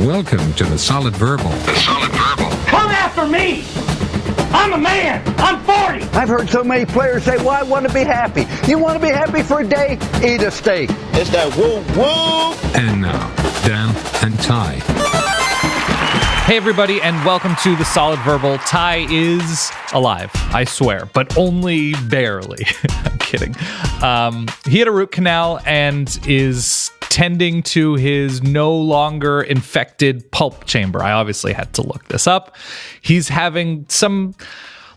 Welcome to the Solid Verbal. The Solid Verbal. Come after me! I'm a man! I'm 40! I've heard so many players say, well, I want to be happy. You want to be happy for a day? Eat a steak. It's that woo-woo! And now, Dan and Ty. Hey everybody, and welcome to the Solid Verbal. Ty is alive, I swear, but only barely. I'm kidding. He had a root canal and is tending to his no longer infected pulp chamber. I obviously had to look this up. He's having some,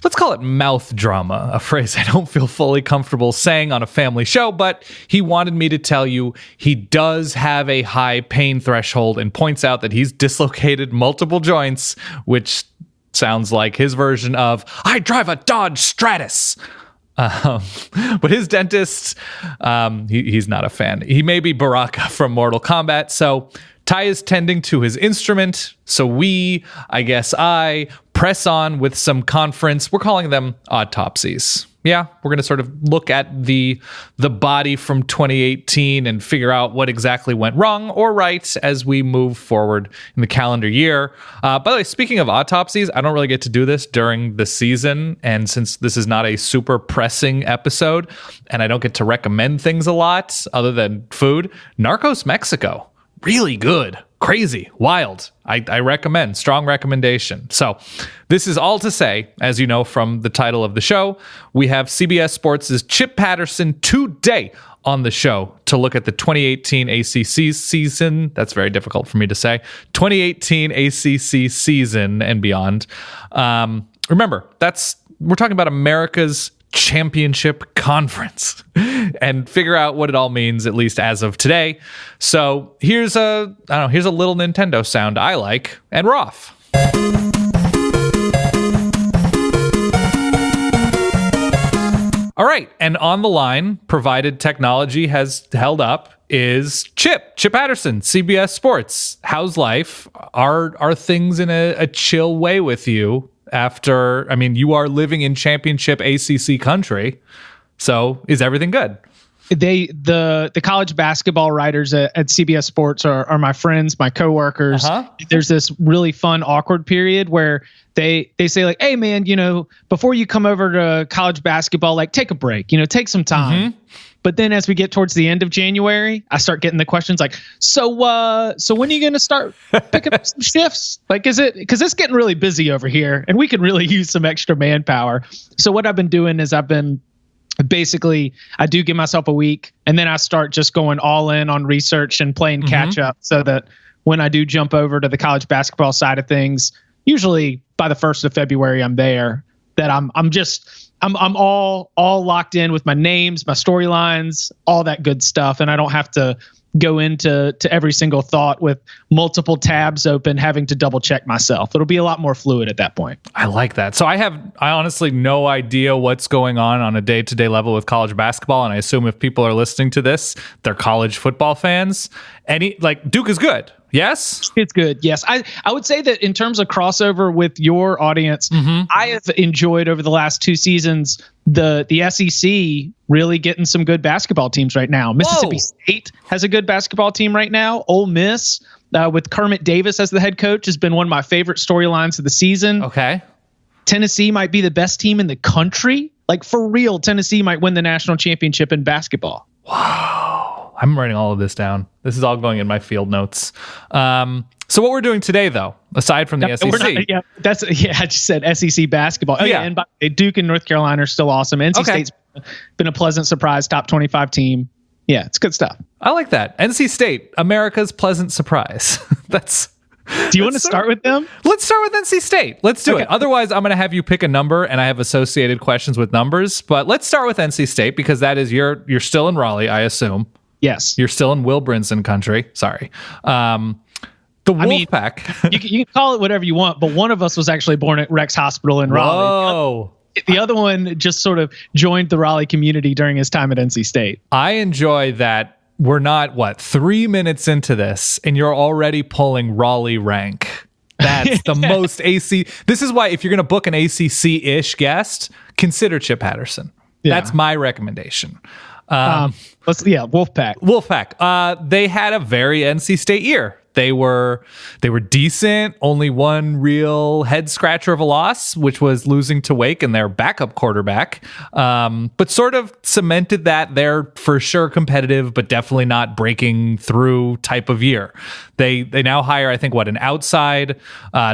let's call it mouth drama, a phrase I don't feel fully comfortable saying on a family show, but he wanted me to tell you he does have a high pain threshold and points out that he's dislocated multiple joints, which sounds like his version of, I drive a Dodge Stratus. But his dentist, he's not a fan. He may be Baraka from Mortal Kombat. So Ty is tending to his instrument. So I press on with some conference. We're calling them autopsies. Yeah, we're going to sort of look at the body from 2018 and figure out what exactly went wrong or right as we move forward in the calendar year. By the way, speaking of autopsies, I don't really get to do this during the season. And since this is not a super pressing episode and I don't get to recommend things a lot other than food, Narcos Mexico, really good. Crazy, wild. I recommend, strong recommendation. So this is all to say, as you know from the title of the show, we have CBS Sports' Chip Patterson today on the show to look at the 2018 ACC season. That's very difficult for me to say. 2018 ACC season and beyond. Remember, we're talking about America's championship conference and figure out what it all means, at least as of today. So here's a little Nintendo sound I like, and we're off. All right, and on the line, provided technology has held up, is Chip Patterson, CBS Sports. How's life? Are things in a chill way with you? You are living in championship ACC country, so is everything good? The college basketball writers at CBS Sports are my friends, my coworkers. There's this really fun, awkward period where they say like, hey man, before you come over to college basketball, like take a break, take some time. Mm-hmm. But then as we get towards the end of January, I start getting the questions like, so when are you going to start picking up some shifts? Like, because it's getting really busy over here and we could really use some extra manpower. So what I've been doing is I do give myself a week and then I start just going all in on research and playing catch up so that when I do jump over to the college basketball side of things, usually by the 1st of February, I'm there, that I'm all locked in with my names, my storylines, all that good stuff. And I don't have to go into every single thought with multiple tabs open, having to double check myself. It'll be a lot more fluid at that point. I like that. So I honestly no idea what's going on a day-to-day level with college basketball. And I assume if people are listening to this, they're college football fans. Duke is good. Yes? It's good. Yes. I would say that in terms of crossover with your audience, I have enjoyed over the last 2 seasons the SEC really getting some good basketball teams right now. Mississippi State has a good basketball team right now. Ole Miss with Kermit Davis as the head coach has been one of my favorite storylines of the season. Okay. Tennessee might be the best team in the country. Like for real, Tennessee might win the national championship in basketball. Wow. I'm writing all of this down. This is all going in my field notes. So what we're doing today, though, aside from the SEC. I just said SEC basketball. And by the way, Duke and North Carolina are still awesome. NC State's been a pleasant surprise, top 25 team. Yeah, it's good stuff. I like that. NC State, America's pleasant surprise. Do you want to start with them? Let's start with NC State. Let's do it. Otherwise, I'm going to have you pick a number, and I have associated questions with numbers. But let's start with NC State because that is you're still in Raleigh, I assume. Yes, you're still in Will Brinson country. Sorry. The Wolfpack. You can call it whatever you want, but one of us was actually born at Rex Hospital in Raleigh. Whoa. The other one just sort of joined the Raleigh community during his time at NC State. I enjoy that we're not, 3 minutes into this, and you're already pulling Raleigh rank. That's the most AC. This is why if you're going to book an ACC-ish guest, consider Chip Patterson. Yeah. That's my recommendation. Wolfpack. They had a very NC State year. They were decent. Only one real head scratcher of a loss, which was losing to Wake and their backup quarterback. But sort of cemented that they're for sure competitive, but definitely not breaking through type of year. They now hire, I think, an outside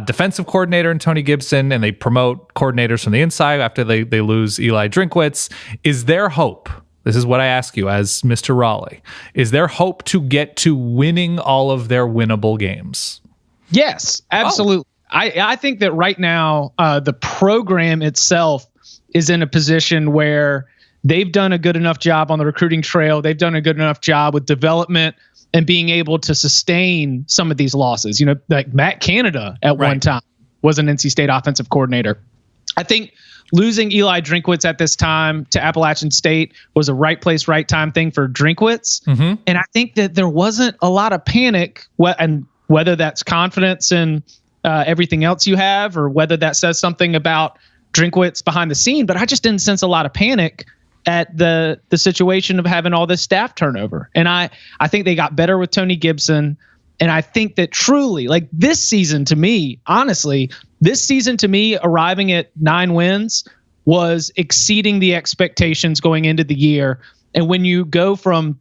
defensive coordinator in Tony Gibson, and they promote coordinators from the inside after they lose Eli Drinkwitz. Is there hope? This is what I ask you as Mr. Raleigh. Is there hope to get to winning all of their winnable games? Yes, absolutely. Oh. I think that right now the program itself is in a position where they've done a good enough job on the recruiting trail. They've done a good enough job with development and being able to sustain some of these losses. You know, like Matt Canada at one time was an NC State offensive coordinator. I think losing Eli Drinkwitz at this time to Appalachian State was a right place, right time thing for Drinkwitz. Mm-hmm. And I think that there wasn't a lot of panic, and whether that's confidence in everything else you have, or whether that says something about Drinkwitz behind the scene, but I just didn't sense a lot of panic at the situation of having all this staff turnover. And I think they got better with Tony Gibson. And I think that truly, like this season to me, honestly, arriving at 9 wins was exceeding the expectations going into the year. And when you go from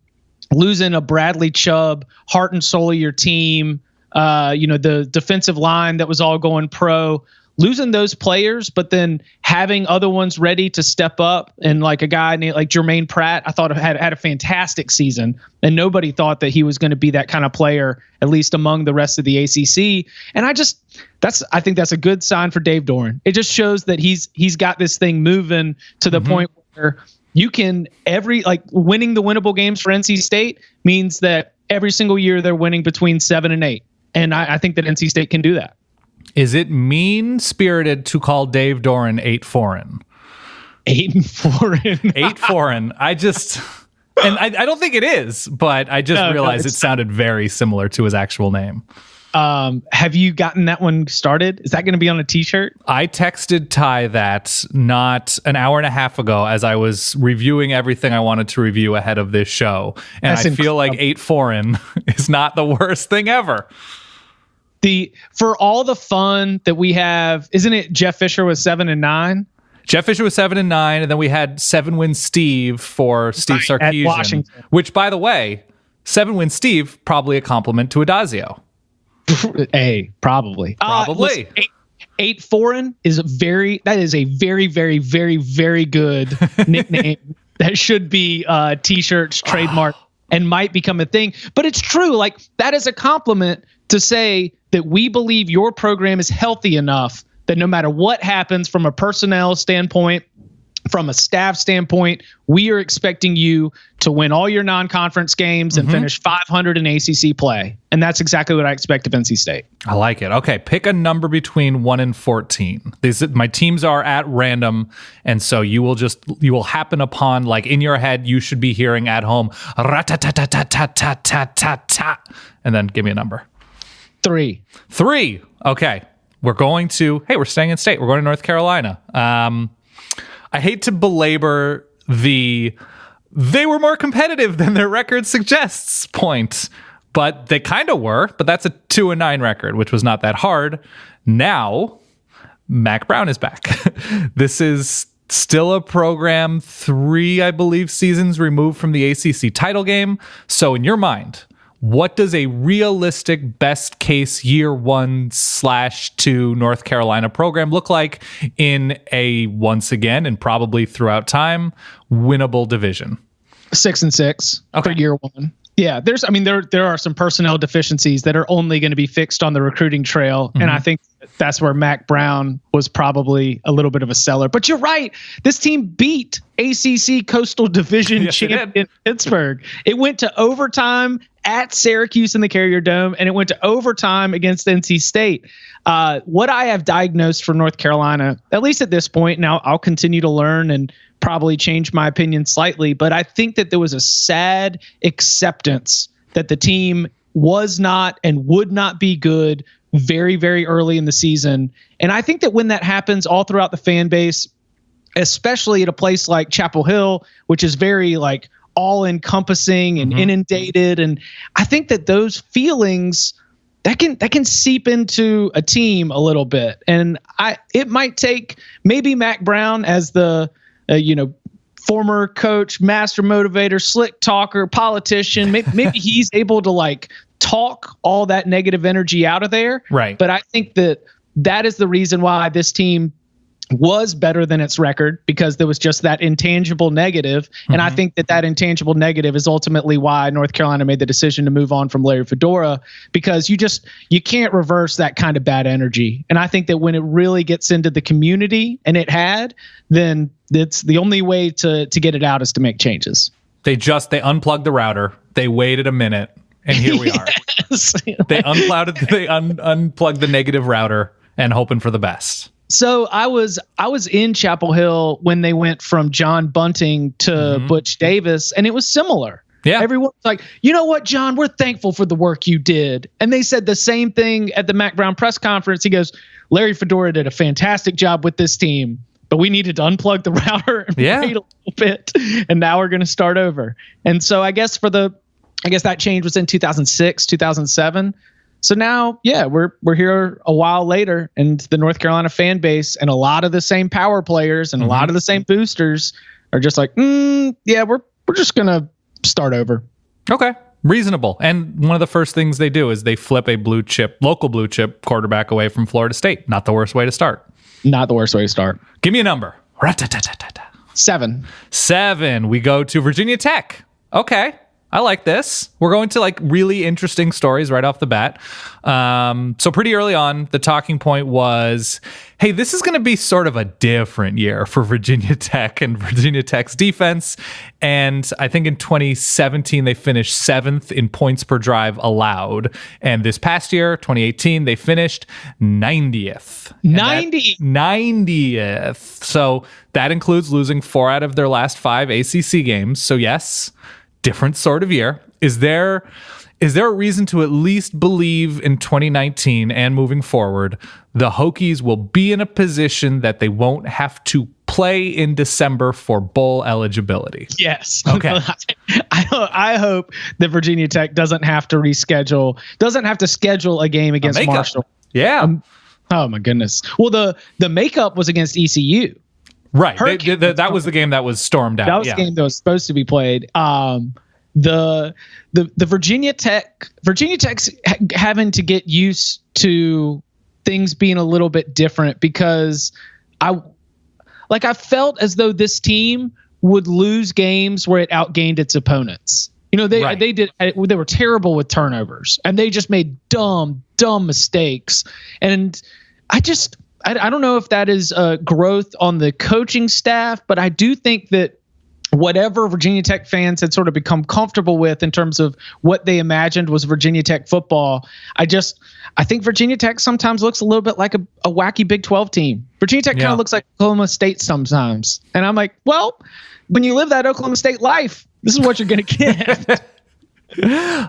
losing a Bradley Chubb, heart and soul of your team, the defensive line that was all going pro, losing those players, but then having other ones ready to step up, and like a guy named like Jermaine Pratt, I thought had a fantastic season, and nobody thought that he was going to be that kind of player, at least among the rest of the ACC. And I think that's a good sign for Dave Doran. It just shows that he's got this thing moving to the point where you can winning the winnable games for NC State means that every single year they're winning between 7 and 8. And I think that NC State can do that. Is it mean-spirited to call Dave Doran 8 foreign? 8 foreign. 8 foreign. I don't think it is, but I just realized it sounded very similar to his actual name. Have you gotten that one started? Is that going to be on a t-shirt? I texted Ty that not an hour and a half ago as I was reviewing everything I wanted to review ahead of this show. And I feel like 8 foreign is not the worst thing ever. For all the fun that we have, isn't it Jeff Fisher was 7 and 9? Jeff Fisher was 7 and 9, and then we had 7-win Steve for Steve Sarkisian, which, by the way, 7-win Steve, probably a compliment to Adazio. Probably. Probably. 8 foreign is a very, very, very, very good nickname that should be t-shirts, trademark, and might become a thing. But it's true. Like, that is a compliment to say that we believe your program is healthy enough that no matter what happens from a personnel standpoint, from a staff standpoint, we are expecting you to win all your non-conference games and finish 500 in ACC play. And that's exactly what I expect of NC State. I like it. Okay, pick a number between 1 and 14. My teams are at random, and so you will happen upon, like in your head, you should be hearing at home, rat-ta-ta-ta-ta-ta-ta-ta, and then give me a number. 3. Okay. We're staying in state. We're going to North Carolina. I hate to belabor they were more competitive than their record suggests point, but they kind of were, but that's a 2-9 record, which was not that hard. Now, Mac Brown is back. This is still a program 3, I believe, seasons removed from the ACC title game. So in your mind, what does a realistic best case year 1/2 North Carolina program look like in a, once again, and probably throughout time, winnable division? 6-6 for year 1. Yeah, there are some personnel deficiencies that are only going to be fixed on the recruiting trail. And I think that's where Mac Brown was probably a little bit of a seller. But you're right. This team beat ACC Coastal Division champion Pittsburgh. It went to overtime at Syracuse in the Carrier Dome, and it went to overtime against NC State. What I have diagnosed for North Carolina, at least at this point, now I'll continue to learn and probably change my opinion slightly, but I think that there was a sad acceptance that the team was not and would not be good very, very early in the season. And I think that when that happens all throughout the fan base, especially at a place like Chapel Hill, which is very like all encompassing and inundated. And I think that those feelings that can seep into a team a little bit. And it might take maybe Mac Brown as the former coach, master motivator, slick talker, politician. Maybe he's able to like talk all that negative energy out of there. Right. But I think that is the reason why this team was better than its record, because there was just that intangible negative. And I think that intangible negative is ultimately why North Carolina made the decision to move on from Larry Fedora, because you can't reverse that kind of bad energy. And I think that when it really gets into the community, and it had, then it's the only way to get it out is to make changes. They unplugged the router. They waited a minute, and here we are. They unplugged the negative router and hoping for the best. So I was in Chapel Hill when they went from John Bunting to Butch Davis, and it was similar. Yeah. Everyone's like, you know what, John, we're thankful for the work you did. And they said the same thing at the Mac Brown press conference. He goes, Larry Fedora did a fantastic job with this team, but we needed to unplug the router and wait a little bit. And now we're going to start over. And so I guess that change was in 2006, 2007. So now, yeah, we're here a while later, and the North Carolina fan base and a lot of the same power players and a lot of the same boosters are just like, yeah, we're just gonna start over. Okay, reasonable. And one of the first things they do is they flip a local blue chip quarterback away from Florida State. Not the worst way to start. Not the worst way to start. Give me a number. 7. We go to Virginia Tech. Okay. I like this. We're going to like really interesting stories right off the bat. So pretty early on, the talking point was, hey, this is going to be sort of a different year for Virginia Tech and Virginia Tech's defense. And I think in 2017, they finished 7th in points per drive allowed. And this past year, 2018, they finished 90th. 90th. So that includes losing 4 out of their last 5 ACC games. So yes, different sort of year. Is there a reason to at least believe in 2019 and moving forward, the Hokies will be in a position that they won't have to play in December for bowl eligibility? Yes. Okay. I hope that Virginia Tech doesn't have to schedule a game against Marshall. Yeah. Oh my goodness. Well, the makeup was against ECU. Right. That was the game that was stormed out. That was the game that was supposed to be played. The Virginia Tech's having to get used to things being a little bit different, because I felt as though this team would lose games where it outgained its opponents. They were terrible with turnovers, and they just made dumb mistakes. And I don't know if that is growth on the coaching staff, but I do think that whatever Virginia Tech fans had sort of become comfortable with in terms of what they imagined was Virginia Tech football, I think Virginia Tech sometimes looks a little bit like a wacky Big 12 team. Virginia Tech kind of looks like Oklahoma State sometimes. And I'm like, well, when you live that Oklahoma State life, this is what you're going to get.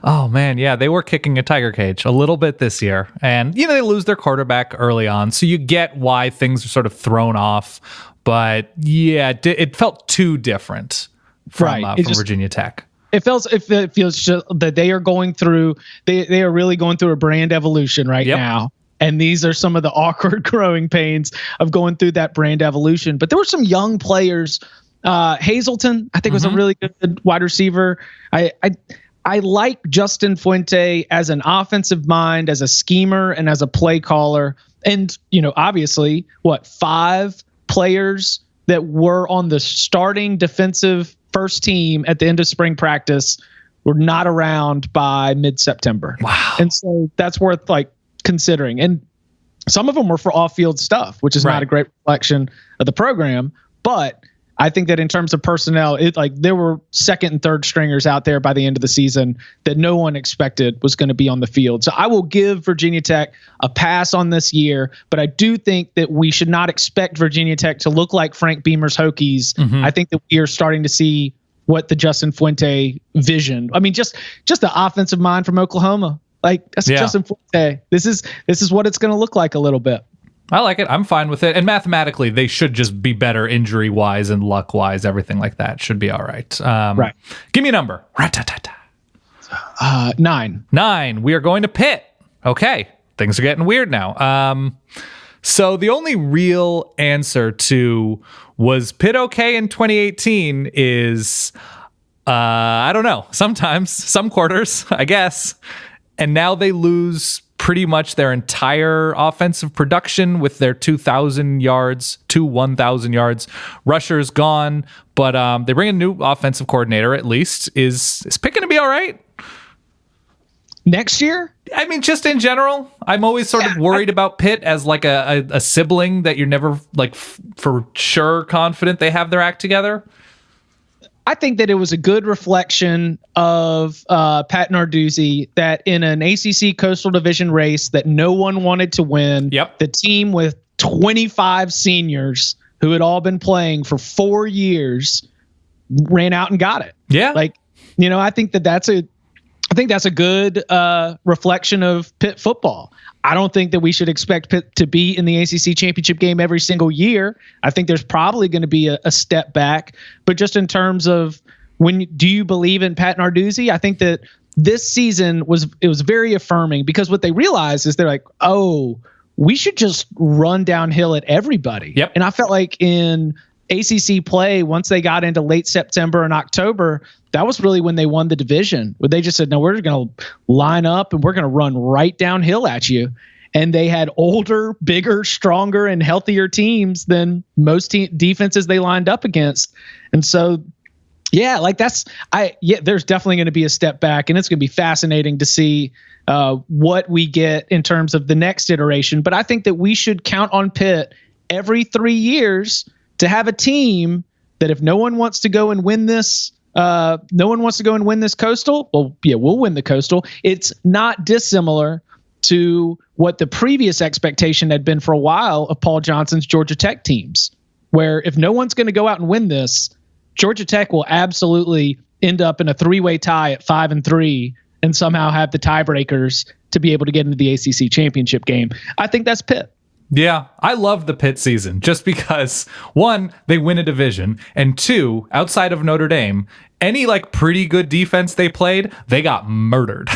Oh man, yeah, they were kicking a tiger cage a little bit this year, and they lose their quarterback early on, so you get why things are sort of thrown off. But yeah, it felt too different from Virginia Tech. It feels that they are going through. They are really going through a brand evolution right now. And these are some of the awkward growing pains of going through that brand evolution. But there were some young players. Hazelton, I think, was a really good wide receiver. I like Justin Fuente as an offensive mind, as a schemer, and as a play caller. And, obviously, 5 players that were on the starting defensive first team at the end of spring practice were not around by mid-September. Wow. And so that's worth considering. And some of them were for off-field stuff, which is not a great reflection of the program. But I think that in terms of personnel, there were second and third stringers out there by the end of the season that no one expected was going to be on the field. So I will give Virginia Tech a pass on this year, but I do think that we should not expect Virginia Tech to look like Frank Beamer's Hokies. I think that we are starting to see what the Justin Fuente vision. I mean, just the offensive mind from Oklahoma. That's Justin Fuente. This is what it's going to look like a little bit. I like it. I'm fine with it. And mathematically, they should just be better injury-wise and luck-wise. Everything like that should be all right. Give me a number. 9. 9. We are going to Pitt. Okay, things are getting weird now. So the only real answer to was Pitt okay in 2018 is I don't know. Sometimes, some quarters, I guess. And now they lose pretty much their entire offensive production with their 1,000 yards. Rusher's gone, but they bring a new offensive coordinator at least. Is Pitt going to be all right? Next year? I mean, just in general, I'm always sort of worried about Pitt as like a sibling that you're never like for sure confident they have their act together. I think that it was a good reflection of Pat Narduzzi that in an ACC Coastal Division race that no one wanted to win, the team with 25 seniors who had all been playing for 4 years ran out and got it. Yeah. Like, you know, I think that's a good reflection of Pitt football. I don't think that we should expect Pitt to be in the ACC championship game every single year. I think there's probably going to be a step back, but just in terms of do you believe in Pat Narduzzi? I think that this season was very affirming because what they realized is they're like, oh, we should just run downhill at everybody. Yep. And I felt like in ACC play, once they got into late September and October, that was really when they won the division. Where they just said, no, we're going to line up and we're going to run right downhill at you. And they had older, bigger, stronger, and healthier teams than most defenses they lined up against. And so, yeah, like there's definitely going to be a step back, and it's going to be fascinating to see what we get in terms of the next iteration. But I think that we should count on Pitt every 3 years to have a team that if no one wants to go and win this, Coastal, well, yeah, we'll win the Coastal. It's not dissimilar to what the previous expectation had been for a while of Paul Johnson's Georgia Tech teams, where if no one's going to go out and win this, Georgia Tech will absolutely end up in a 3-way tie at 5-3 and somehow have the tiebreakers to be able to get into the ACC championship game. I think that's Pitt. Yeah, I love the Pitt season just because, one, they win a division, and two, outside of Notre Dame, any like pretty good defense they played, they got murdered.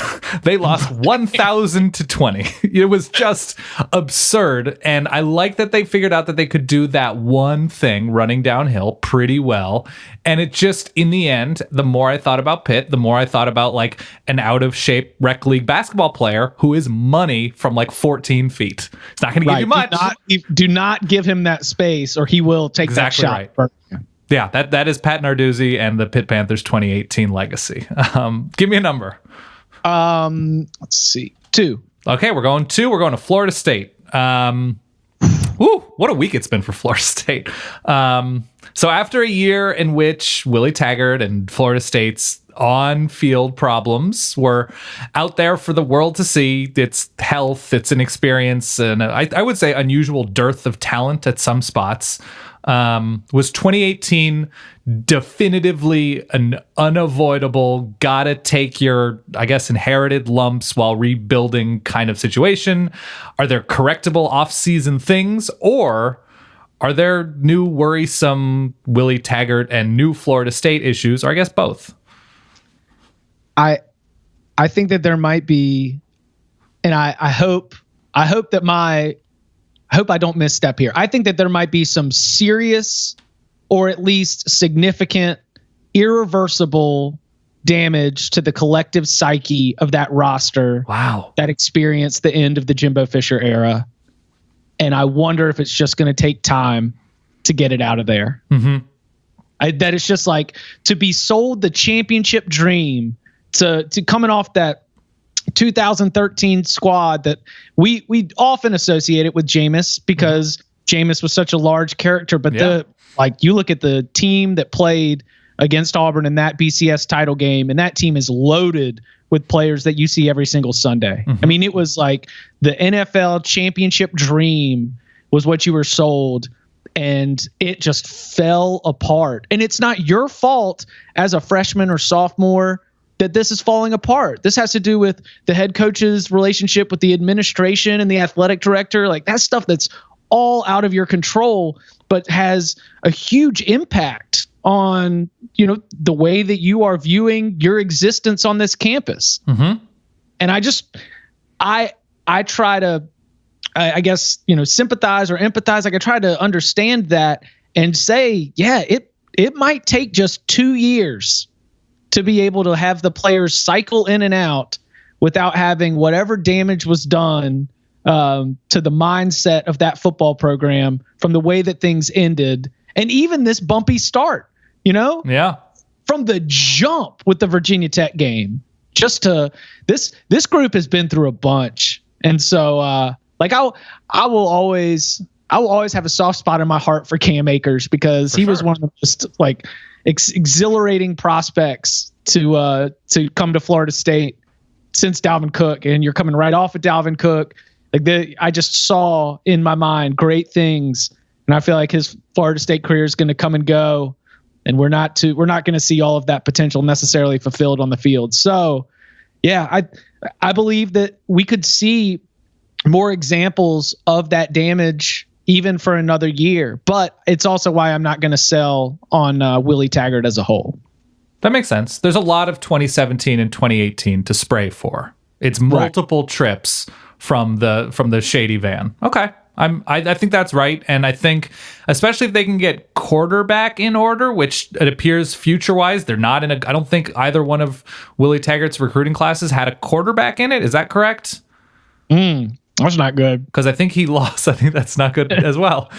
They lost 1,000-20. It was just absurd. And I like that they figured out that they could do that one thing running downhill pretty well. And it just, in the end, the more I thought about Pitt, the more I thought about like an out of shape rec league basketball player who is money from like 14 feet. It's not going to give you much. Do not give him that space or he will take that shot. Right. Yeah, that is Pat Narduzzi and the Pitt Panthers 2018 legacy. Give me a number. Let's see. 2. Okay, we're going 2. We're going to Florida State. What a week it's been for Florida State. So after a year in which Willie Taggart and Florida State's on-field problems were out there for the world to see, its health, its inexperience, and I would say unusual dearth of talent at some spots, was 2018 definitively an unavoidable, gotta take your, I guess, inherited lumps while rebuilding kind of situation? Are there correctable off-season things, or are there new worrisome Willie Taggart and new Florida State issues, or I guess both? I think that there might be, and I hope that I hope I don't misstep here. I think that there might be some serious or at least significant, irreversible damage to the collective psyche of that roster. Wow. That experienced the end of the Jimbo Fisher era. And I wonder if it's just going to take time to get it out of there. Mm-hmm. That it's just like to be sold the championship dream to coming off that 2013 squad that we often associate it with Jameis because Jameis was such a large character. But you look at the team that played against Auburn in that BCS title game, and that team is loaded with players that you see every single Sunday. Mm-hmm. I mean, it was like the NFL championship dream was what you were sold, and it just fell apart. And it's not your fault as a freshman or sophomore that this is falling apart. This has to do with the head coach's relationship with the administration and the athletic director. Like that's stuff that's all out of your control, but has a huge impact on, the way that you are viewing your existence on this campus. Mm-hmm. And I I try to, I guess, sympathize or empathize. Like I try to understand that and say, yeah, it might take just 2 years to be able to have the players cycle in and out without having whatever damage was done to the mindset of that football program from the way that things ended. And even this bumpy start, Yeah. From the jump with the Virginia Tech game, just to this group has been through a bunch. And so I will always have a soft spot in my heart for Cam Akers because he was one of the most exhilarating prospects to come to Florida State since Dalvin Cook. And you're coming right off of Dalvin Cook. I just saw in my mind great things, and I feel like his Florida State career is going to come and go, and we're not going to see all of that potential necessarily fulfilled on the field. So, yeah, I believe that we could see more examples of that damage even for another year, but it's also why I'm not going to sell on Willie Taggart as a whole. That makes sense. There's a lot of 2017 and 2018 to spray for. It's multiple trips from the shady van. Okay. I think that's right. And I think, especially if they can get quarterback in order, which it appears future-wise, they're not in I don't think either one of Willie Taggart's recruiting classes had a quarterback in it. Is that correct? That's not good. Because I think he lost. I think that's not good as well.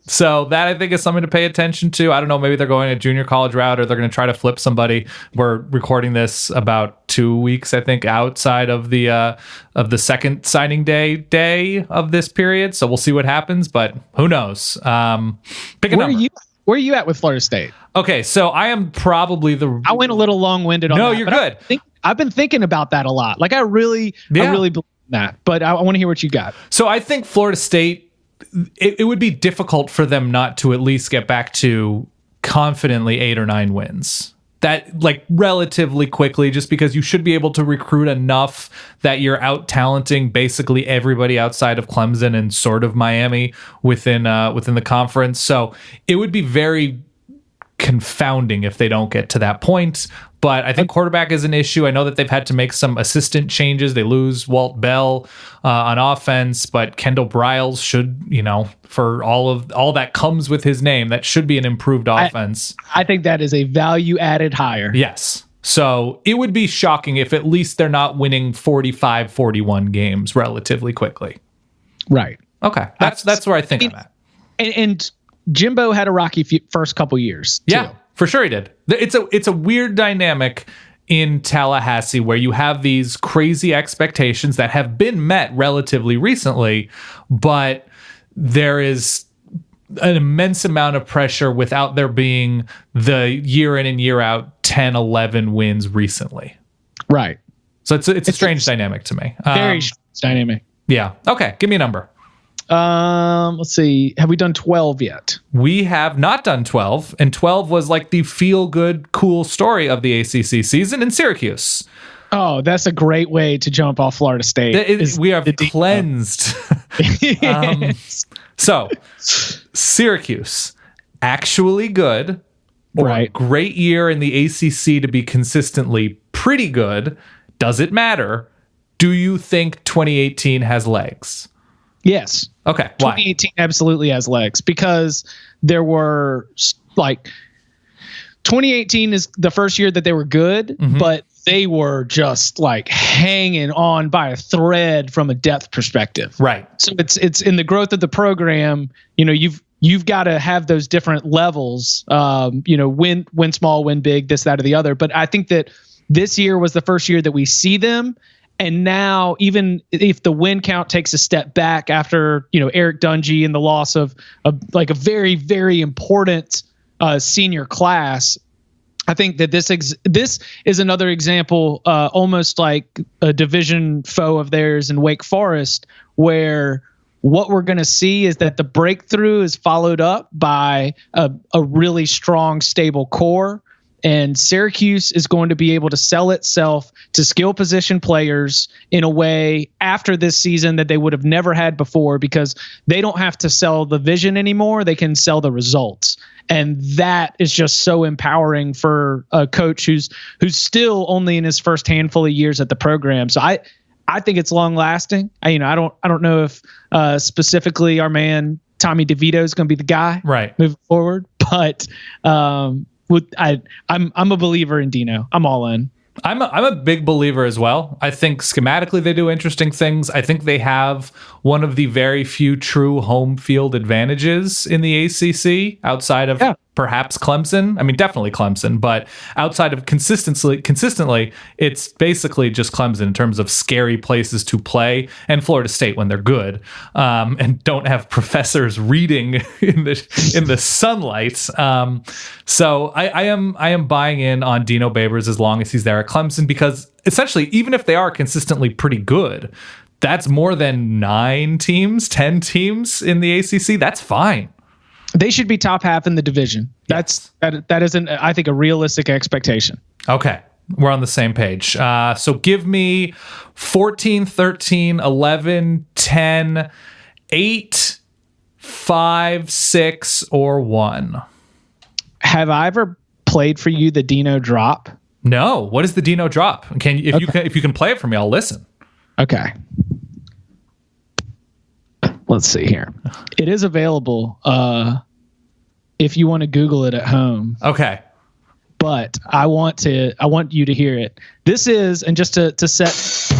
So that I think is something to pay attention to. I don't know. Maybe they're going a junior college route, or they're going to try to flip somebody. We're recording this about 2 weeks, I think, outside of the second signing day of this period. So we'll see what happens, but who knows? Pick a number. Where are you at with Florida State? Okay, so I am probably I went a little long-winded on that. No, you're good. I've been thinking about that a lot. Like I really believe in that, but I want to hear what you got. So I think Florida State, it would be difficult for them not to at least get back to confidently 8 or 9 wins. That relatively quickly, just because you should be able to recruit enough that you're out talenting basically everybody outside of Clemson and sort of Miami within the conference. So it would be very confounding if they don't get to that point. But I think quarterback is an issue. I know that they've had to make some assistant changes. They lose Walt Bell on offense, but Kendall Briles should, for all that comes with his name, that should be an improved offense. I think that is a value added hire. Yes. So it would be shocking if at least they're not winning 45, 41 games relatively quickly. Right. Okay. That's where I think I'm at. And Jimbo had a rocky first couple years. Too. Yeah. For sure he did. It's a weird dynamic in Tallahassee where you have these crazy expectations that have been met relatively recently, but there is an immense amount of pressure without there being the year in and year out 10, 11 wins recently. Right. So it's a strange dynamic to me. Very strange dynamic. Yeah. Okay. Give me a number. Let's see. Have we done 12 yet? We have not done 12, and 12 was the feel-good, cool story of the ACC season in Syracuse. Oh, that's a great way to jump off Florida State. We have cleansed. So, Syracuse, actually good, or a great year in the ACC to be consistently pretty good. Does it matter? Do you think 2018 has legs? Yes. Okay. Why? 2018 absolutely has legs because there were 2018 is the first year that they were good, but they were just hanging on by a thread from a depth perspective. Right. So it's in the growth of the program. You've got to have those different levels. Win small, win big, this, that, or the other. But I think that this year was the first year that we see them. And now, even if the win count takes a step back after, Eric Dungy and the loss of a very, very important senior class, I think that this is another example, almost like a division foe of theirs in Wake Forest, where what we're going to see is that the breakthrough is followed up by a really strong, stable core. And Syracuse is going to be able to sell itself to skill position players in a way after this season that they would have never had before, because they don't have to sell the vision anymore. They can sell the results. And that is just so empowering for a coach who's still only in his first handful of years at the program. So I think it's long lasting. I don't know if specifically our man Tommy DeVito is going to be the guy moving forward, but I'm a believer in Dino. I'm all in. I'm a big believer as well. I think schematically they do interesting things. I think they have one of the very few true home field advantages in the ACC outside of perhaps Clemson. I mean, definitely Clemson, but outside of consistently, it's basically just Clemson in terms of scary places to play, and Florida State when they're good, and don't have professors reading in the sunlight. So I am buying in on Dino Babers as long as he's there at Clemson, because essentially, even if they are consistently pretty good, that's more than 10 teams in the ACC. That's fine. They should be top half in the division. That isn't, I think, a realistic expectation. Okay. We're on the same page. So give me 14, 13, 11, 10, 8, 5, 6, or 1. Have I ever played for you the Dino drop? No. What is the Dino drop? If you can play it for me, I'll listen. Okay. Let's see here. It is available if you want to Google it at home. Okay. But I want you to hear it. This is, and just to set,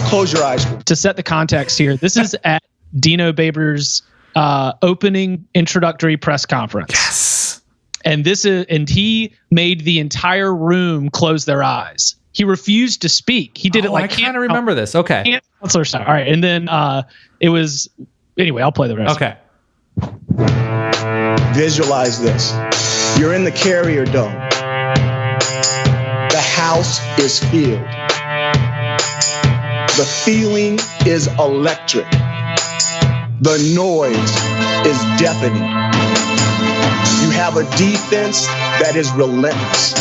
close your eyes. To set the context here, this is at Dino Babers' opening introductory press conference. Yes. And he made the entire room close their eyes. He refused to speak. He did it like, I kind of remember this. Okay. Counselor style. All right. And then it was, anyway, I'll play the rest. Okay. Visualize this. You're in the Carrier Dome. The house is filled. The feeling is electric. The noise is deafening. You have a defense that is relentless.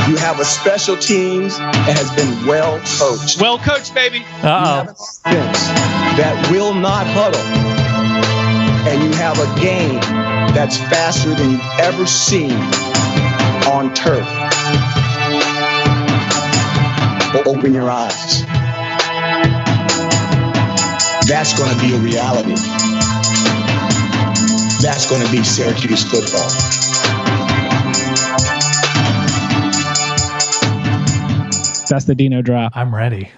You have a special teams that has been well coached. Well coached, baby. You have an offense that will not huddle. And you have a game that's faster than you've ever seen on turf. Open your eyes. That's going to be a reality. That's going to be Syracuse football. That's the Dino drop. I'm ready.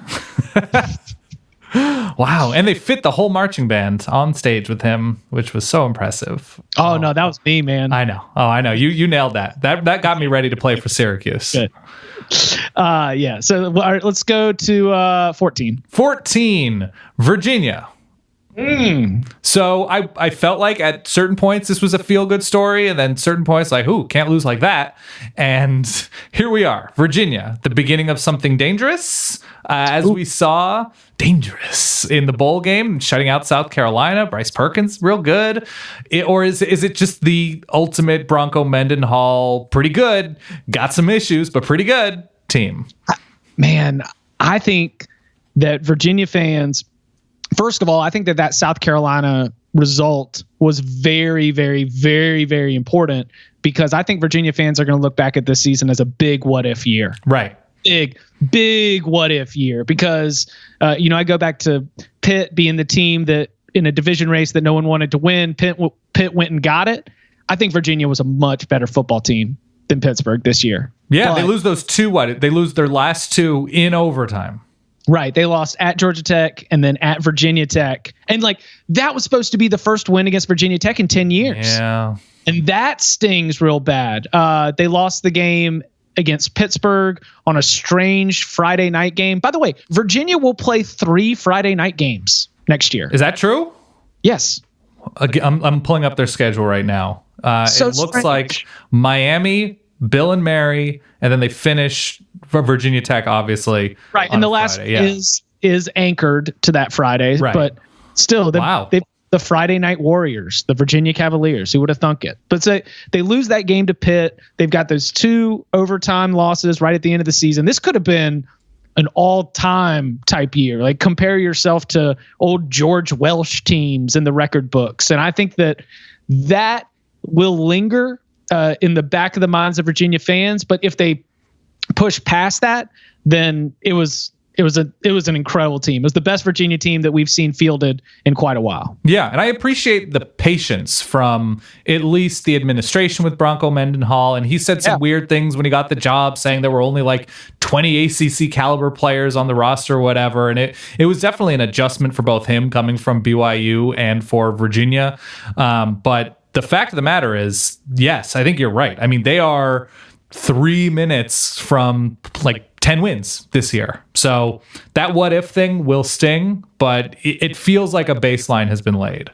Wow. And they fit the whole marching band on stage with him, which was so impressive. Oh, no, that was me, man. I know. Oh, I know. You nailed that. That got me ready to play for Syracuse. Good. Yeah. So all right, let's go to 14. 14, Virginia. So I felt like at certain points this was a feel-good story, and then certain points like, ooh, can't lose like that. And here we are, Virginia, the beginning of something dangerous, as we saw, dangerous in the bowl game, shutting out South Carolina. Bryce Perkins, real good. Or is it just the ultimate Bronco Mendenhall, pretty good, got some issues, but pretty good team? Man, I think that Virginia fans, first of all, I think that South Carolina result was very, very, very, very important, because I think Virginia fans are going to look back at this season as a big what if year. Right. Big what if year, because, I go back to Pitt being the team that in a division race that no one wanted to win, Pitt went and got it. I think Virginia was a much better football team than Pittsburgh this year. Yeah. They lose those two. They lose their last two in overtime. Right. They lost at Georgia Tech and then at Virginia Tech. And that was supposed to be the first win against Virginia Tech in 10 years. Yeah. And that stings real bad. They lost the game against Pittsburgh on a strange Friday night game. By the way, Virginia will play 3 Friday night games next year. Is that true? Yes. I'm pulling up their schedule right now. It looks strange. Like Miami, Bill and Mary, and then they finish for Virginia Tech, obviously. Right, and the last is anchored to that Friday. Right. But still, the Friday Night Warriors, the Virginia Cavaliers, who would have thunk it? But they lose that game to Pitt. They've got those 2 overtime losses right at the end of the season. This could have been an all-time type year. Compare yourself to old George Welsh teams in the record books. And I think that will linger in the back of the minds of Virginia fans. But if they push past that, then it was it was an incredible team. It was the best Virginia team that we've seen fielded in quite a while. Yeah, and I appreciate the patience from at least the administration with Bronco Mendenhall. And he said some weird things when he got the job, saying there were only like 20 ACC caliber players on the roster or whatever. And it was definitely an adjustment for both him coming from BYU and for Virginia. But the fact of the matter is, yes, I think you're right. I mean, they are 3 minutes from like 10 wins this year. So that what if thing will sting, but it feels like a baseline has been laid.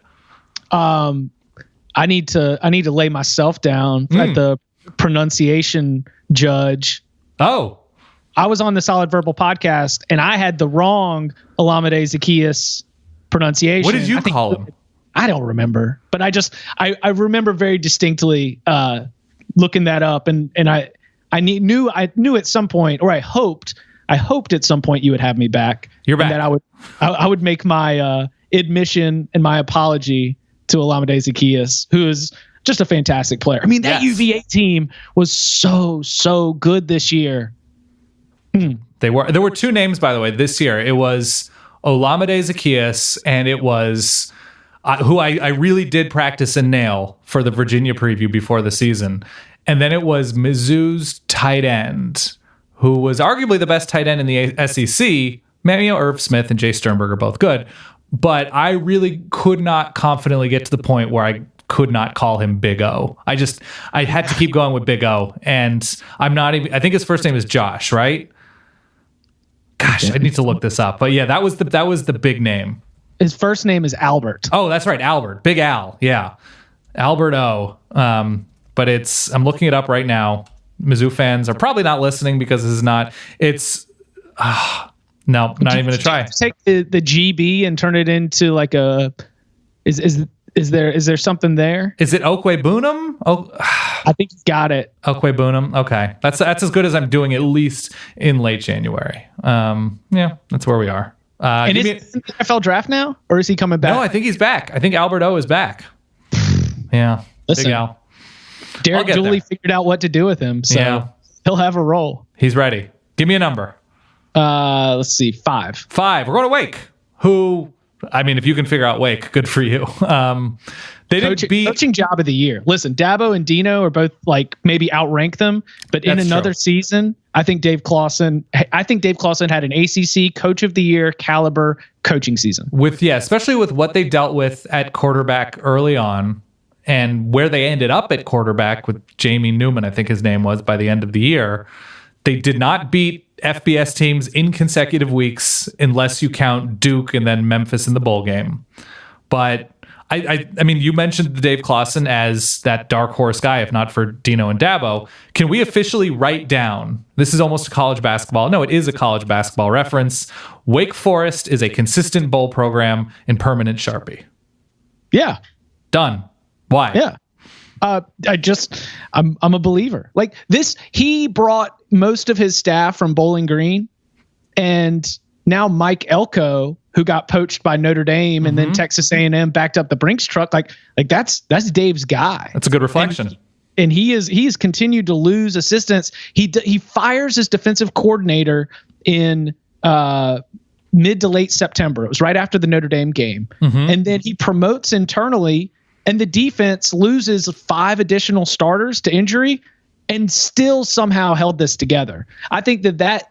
I need to lay myself down at the pronunciation judge. Oh, I was on the Solid Verbal podcast and I had the wrong Olamide Zaccheaus pronunciation. What did you call him? I don't remember, but I remember very distinctly looking that up, and I knew at some point, or I hoped at some point you would have me back. You're back. And that I would make my admission and my apology to Olamide Zaccheaus, who is just a fantastic player. I mean, that UVA team was so good this year. There were two names, by the way, this year. It was Olamide Zaccheaus, and it was who I really did practice and nail for the Virginia preview before the season. And then it was Mizzou's tight end, who was arguably the best tight end in the SEC. Irv Smith and Jay Sternberg are both good. But I really could not confidently get to the point where I could not call him Big O. I had to keep going with Big O. And I think his first name is Josh, right? Gosh, I need to look this up. But yeah, that was the big name. His first name is Albert. Oh, that's right. Albert. Big Al. Yeah. Albert O. But I'm looking it up right now. Mizzou fans are probably not listening because this is not, no, not even a try. Take the GB and turn it into like is there something there? Is it Okwe-Bunam? Oh, I think he's got it. Okwe-Bunam. Okay. That's as good as I'm doing, at least in late January. Yeah, that's where we are. And is he in the NFL draft now, or is he coming back? No, I think he's back. I think Albert O is back. Yeah. Listen, Big Al. Derek Dooley figured out what to do with him, so he'll have a role. He's ready. Give me a number. Let's see, 5. 5. We're going to Wake. Who, I mean, if you can figure out Wake, good for you. They didn't beat coaching job of the year. Listen, Dabo and Dino are both like maybe outrank them, but in another season, I think Dave Clawson had an ACC Coach of the Year caliber coaching season. Especially with what they dealt with at quarterback early on. And where they ended up at quarterback with Jamie Newman, I think his name was, by the end of the year, they did not beat FBS teams in consecutive weeks unless you count Duke and then Memphis in the bowl game. But I mean, you mentioned Dave Clawson as that dark horse guy, if not for Dino and Dabo. Can we officially write down, this is almost a college basketball. No, it is a college basketball reference. Wake Forest is a consistent bowl program in permanent Sharpie. Yeah. Done. Why? Yeah. I'm a believer. Like this, he brought most of his staff from Bowling Green, and now Mike Elko, who got poached by Notre Dame and then Texas A&M backed up the Brinks truck. Like that's Dave's guy. That's a good reflection. And he's continued to lose assistants. He fires his defensive coordinator in mid to late September. It was right after the Notre Dame game. And then he promotes internally, and the defense loses 5 additional starters to injury and still somehow held this together. I think that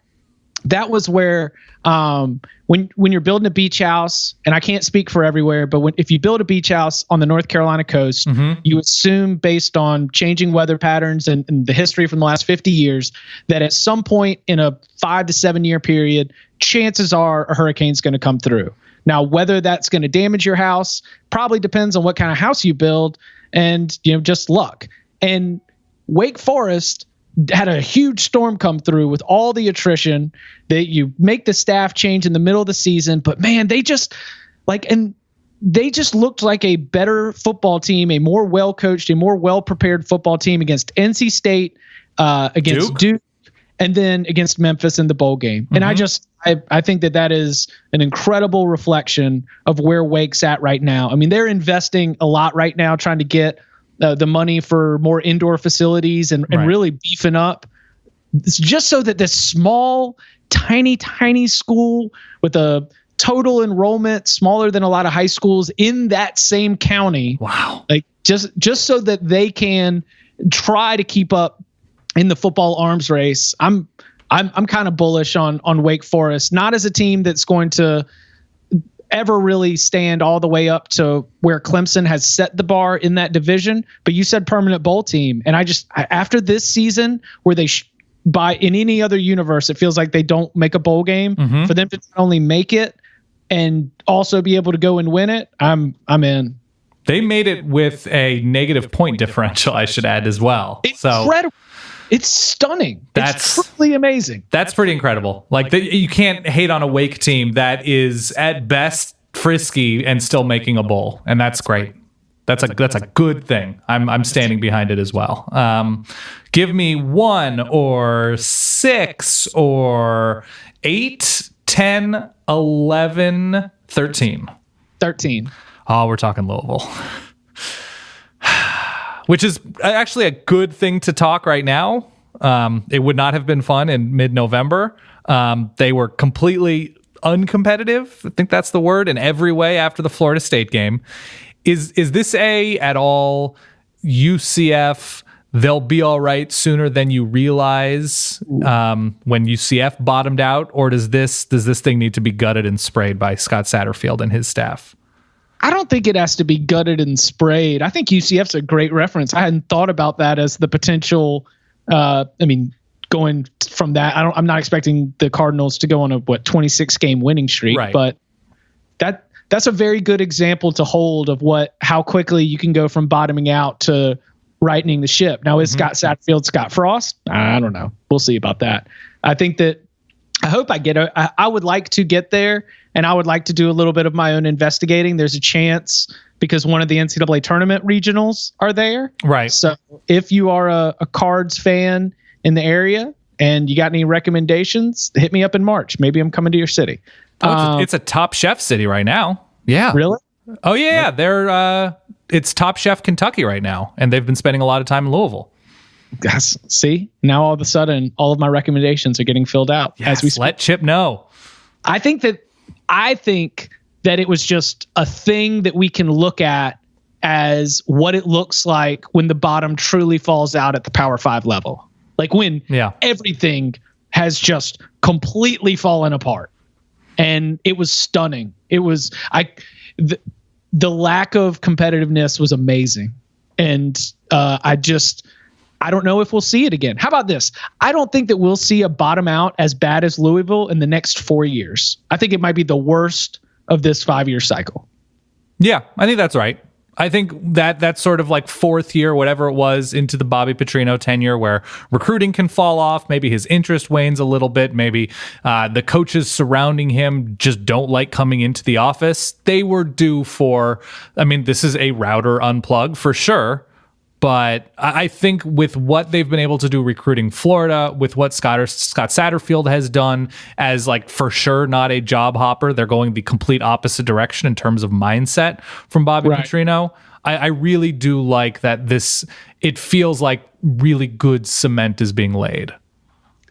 was where when you're building a beach house, and I can't speak for everywhere, but if you build a beach house on the North Carolina coast, you assume based on changing weather patterns and the history from the last 50 years that at some point in a 5 to 7 year period, chances are a hurricane's going to come through. Now, whether that's going to damage your house probably depends on what kind of house you build and, just luck. And Wake Forest had a huge storm come through with all the attrition that you make the staff change in the middle of the season. But man, they just looked like a better football team, a more well-coached, a more well-prepared football team against NC State, against Duke, and then against Memphis in the bowl game. And I think that is an incredible reflection of where Wake's at right now. I mean, they're investing a lot right now, trying to get the money for more indoor facilities and really beefing up. It's just so that this small tiny, tiny school with a total enrollment smaller than a lot of high schools in that same county. Wow. Like just so that they can try to keep up in the football arms race. I'm kind of bullish on Wake Forest, not as a team that's going to ever really stand all the way up to where Clemson has set the bar in that division. But you said permanent bowl team. And after this season where they in any other universe, it feels like they don't make a bowl game, for them to not only make it and also be able to go and win it. I'm in. They made it with a negative point differential, I should add as well. Incredible. It's stunning. It's truly amazing. That's pretty incredible. Like you can't hate on a Wake team that is at best frisky and still making a bowl, and that's great. That's a good thing. I'm standing behind it as well. Give me 1 or 6 or 8, 10, 11, 13. 13. Oh, we're talking Louisville. Which is actually a good thing to talk right now. It would not have been fun in mid-November. They were completely uncompetitive. I think that's the word in every way after the Florida State game. Is this at all UCF? They'll be all right sooner than you realize when UCF bottomed out, or does this thing need to be gutted and sprayed by Scott Satterfield and his staff? I don't think it has to be gutted and sprayed. I think UCF's a great reference. I hadn't thought about that as the potential. Going from that, I'm not expecting the Cardinals to go on a 26 game winning streak, right. But that's a very good example to hold of how quickly you can go from bottoming out to rightening the ship. Now, is Scott Satterfield Scott Frost? I don't know. We'll see about that. I think that I hope I would like to get there, and I would like to do a little bit of my own investigating. There's a chance because one of the NCAA tournament regionals are there. Right. So if you are a Cards fan in the area and you got any recommendations, hit me up in March. Maybe I'm coming to your city. It's a Top Chef city right now. Yeah. Really? Oh yeah. It's Top Chef Kentucky right now, and they've been spending a lot of time in Louisville. Yes. See, now all of a sudden, all of my recommendations are getting filled out as we speak. Let Chip know. I think that it was just a thing that we can look at as what it looks like when the bottom truly falls out at the Power 5 level. Like when everything has just completely fallen apart. And it was stunning. It was the lack of competitiveness was amazing. And I don't know if we'll see it again. How about this? I don't think that we'll see a bottom out as bad as Louisville in the next 4 years. I think it might be the worst of this 5-year cycle. Yeah, I think that's right. I think that's sort of like fourth year, whatever it was, into the Bobby Petrino tenure where recruiting can fall off. Maybe his interest wanes a little bit. Maybe the coaches surrounding him just don't like coming into the office. They were due for, this is a router unplug for sure. But I think with what they've been able to do recruiting Florida, with what Scott Satterfield has done as for sure not a job hopper, they're going the complete opposite direction in terms of mindset from Bobby Petrino. I really do like that it feels like really good cement is being laid.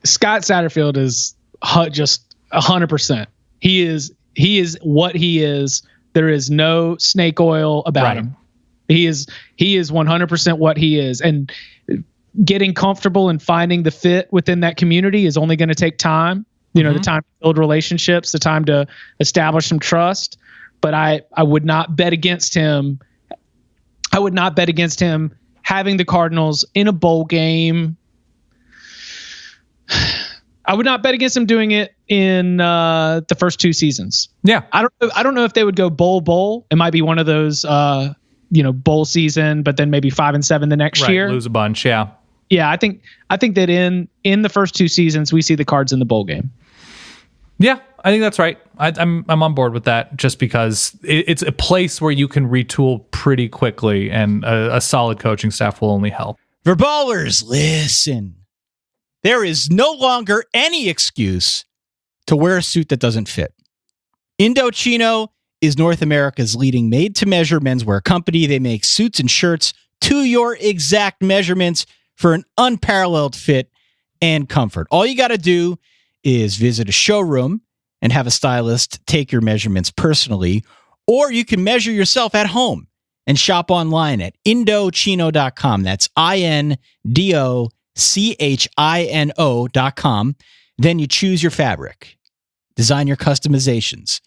Scott Satterfield is just 100%. He is what he is. There is no snake oil about him. He is 100% what he is, and getting comfortable and finding the fit within that community is only going to take time. The time to build relationships, the time to establish some trust. But I would not bet against him. I would not bet against him having the Cardinals in a bowl game. I would not bet against him doing it in the first 2 seasons. Yeah, I don't know if they would go bowl. It might be one of those. Bowl season, but then maybe 5 and 7 the next year. Lose a bunch. Yeah. Yeah. I think that in the first 2 seasons, we see the Cards in the bowl game. Yeah, I think that's right. I'm on board with that just because it's a place where you can retool pretty quickly, and a solid coaching staff will only help. Verballers, listen. There is no longer any excuse to wear a suit that doesn't fit. Indochino is North America's leading made-to-measure menswear company. They make suits and shirts to your exact measurements for an unparalleled fit and comfort. All you got to do is visit a showroom and have a stylist take your measurements personally, or you can measure yourself at home and shop online at Indochino.com. That's INDOCHINO.com. Then you choose your fabric, design your customizations.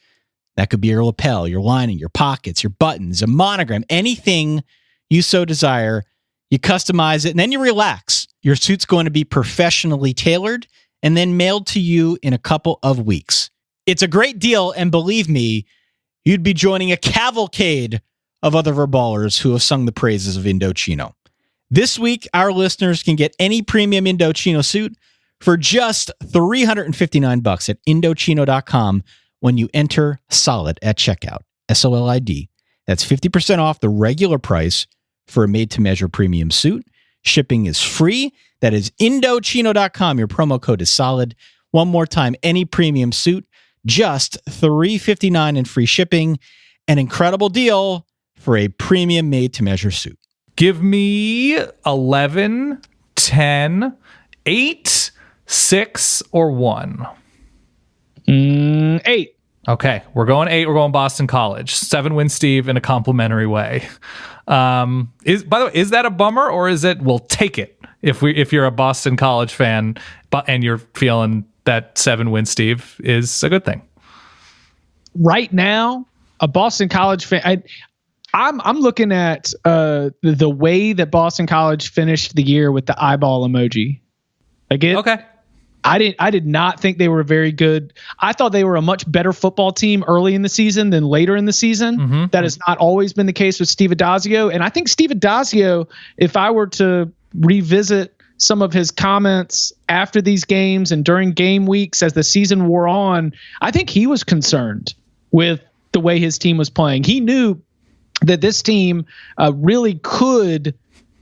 That could be your lapel, your lining, your pockets, your buttons, a monogram, anything you so desire. You customize it, and then you relax. Your suit's going to be professionally tailored and then mailed to you in a couple of weeks. It's a great deal, and believe me, you'd be joining a cavalcade of other verballers who have sung the praises of Indochino. This week, our listeners can get any premium Indochino suit for just $359 at Indochino.com when you enter SOLID at checkout. SOLID. That's 50% off the regular price for a made-to-measure premium suit. Shipping is free. That is Indochino.com. Your promo code is SOLID. One more time, any premium suit, just $359 in free shipping. An incredible deal for a premium made-to-measure suit. Give me 11, 10, 8, 6, or 1. 8. Okay, we're going 8. We're going Boston College. 7 win Steve in a complimentary way. By the way, is that a bummer, or is it we'll take it if you're a Boston College fan and you're feeling that 7 win Steve is a good thing? Right now, a Boston College fan. I'm looking at the way that Boston College finished the year with the eyeball emoji. Okay. I did not think they were very good. I thought they were a much better football team early in the season than later in the season. Mm-hmm. That has not always been the case with Steve Addazio. And I think Steve Addazio, if I were to revisit some of his comments after these games and during game weeks as the season wore on, I think he was concerned with the way his team was playing. He knew that this team really could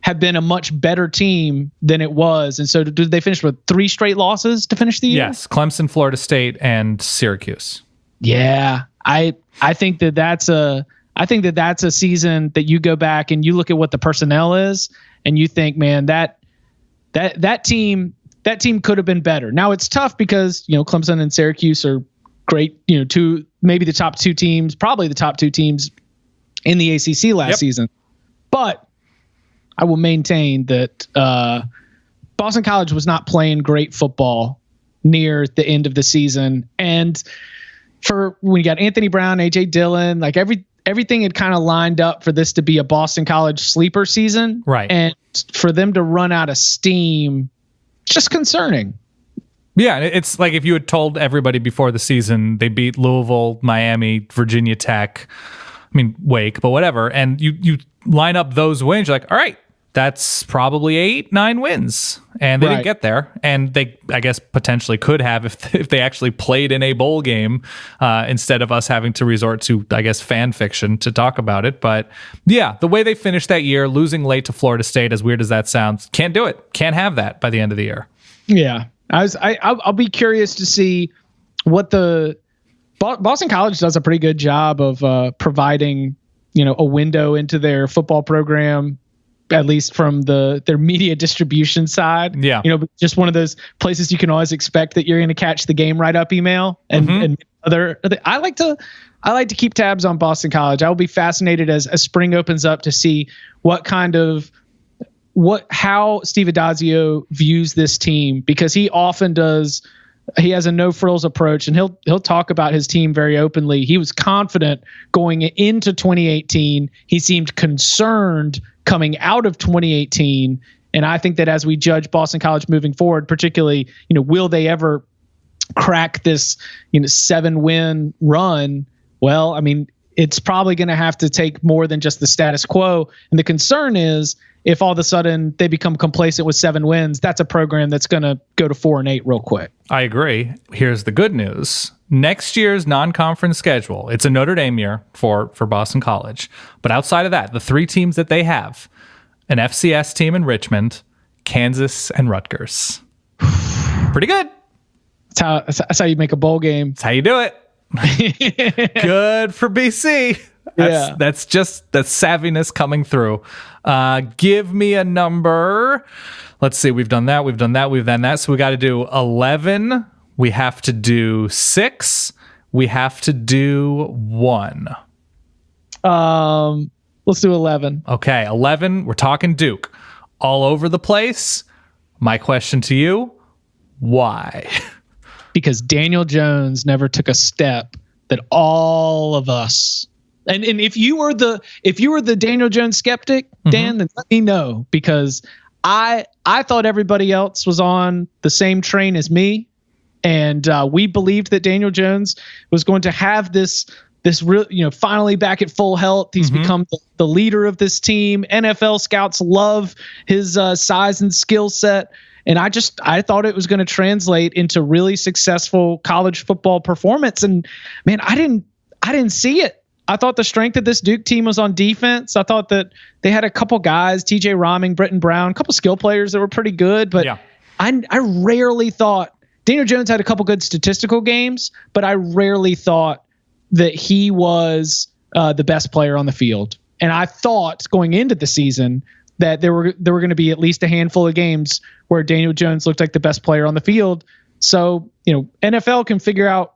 have been a much better team than it was. And so did they finish with 3 straight losses to finish the year? Yes. Clemson, Florida State, and Syracuse. Yeah. I think that's a season that you go back and you look at what the personnel is and you think, man, that team could have been better. Now it's tough because, Clemson and Syracuse are great, maybe the top 2 teams, probably the top 2 teams in the ACC last season. But I will maintain that Boston College was not playing great football near the end of the season. And for when you got Anthony Brown, AJ Dillon, like everything had kind of lined up for this to be a Boston College sleeper season. Right. And for them to run out of steam, just concerning. Yeah, it's like if you had told everybody before the season they beat Louisville, Miami, Virginia Tech, Wake, but whatever, and you line up those wins, you're like, all right, that's probably 8, 9 wins. And they didn't get there. And they, I guess, potentially could have if they actually played in a bowl game instead of us having to resort to, I guess, fan fiction to talk about it. But yeah, the way they finished that year, losing late to Florida State, as weird as that sounds, can't do it. Can't have that by the end of the year. Yeah. I'll be curious to see what the Boston College does a pretty good job of providing, a window into their football program, at least from their media distribution side. Yeah. Just one of those places you can always expect that you're going to catch the game right up email and other. I like to keep tabs on Boston College. I will be fascinated as spring opens up to see how Steve Addazio views this team, because he often does. He has a no frills approach, and he'll talk about his team very openly. He was confident going into 2018. He seemed concerned coming out of 2018. And I think that as we judge Boston College moving forward, particularly, will they ever crack this, 7-win run? Well, it's probably going to have to take more than just the status quo. And the concern is, if all of a sudden they become complacent with 7 wins, that's a program that's going to go to 4-8 real quick. I agree. Here's the good news. Next year's non-conference schedule, it's a Notre Dame year for Boston College. But outside of that, the 3 teams that they have, an FCS team in Richmond, Kansas, and Rutgers. Pretty good. That's how you make a bowl game. That's how you do it. Good for BC. That's just the savviness coming through. Give me a number. Let's see. We've done that. So we got to do 11. We have to do 6. We have to do 1. Let's do 11. Okay, 11. We're talking Duke. All over the place. My question to you, why? Because Daniel Jones never took a step that all of us, and if you were the Daniel Jones skeptic, Dan, then let me know, because I thought everybody else was on the same train as me, and we believed that Daniel Jones was going to have this real, finally back at full health. He's become the leader of this team. NFL scouts love his size and skill set. And I thought it was going to translate into really successful college football performance. And man, I didn't see it. I thought the strength of this Duke team was on defense. I thought that they had a couple guys, TJ Roming, Britton Brown, a couple skill players that were pretty good. But I rarely thought Daniel Jones had a couple good statistical games, but I rarely thought that he was the best player on the field. And I thought going into the season that there were going to be at least a handful of games where Daniel Jones looked like the best player on the field. So, NFL can figure out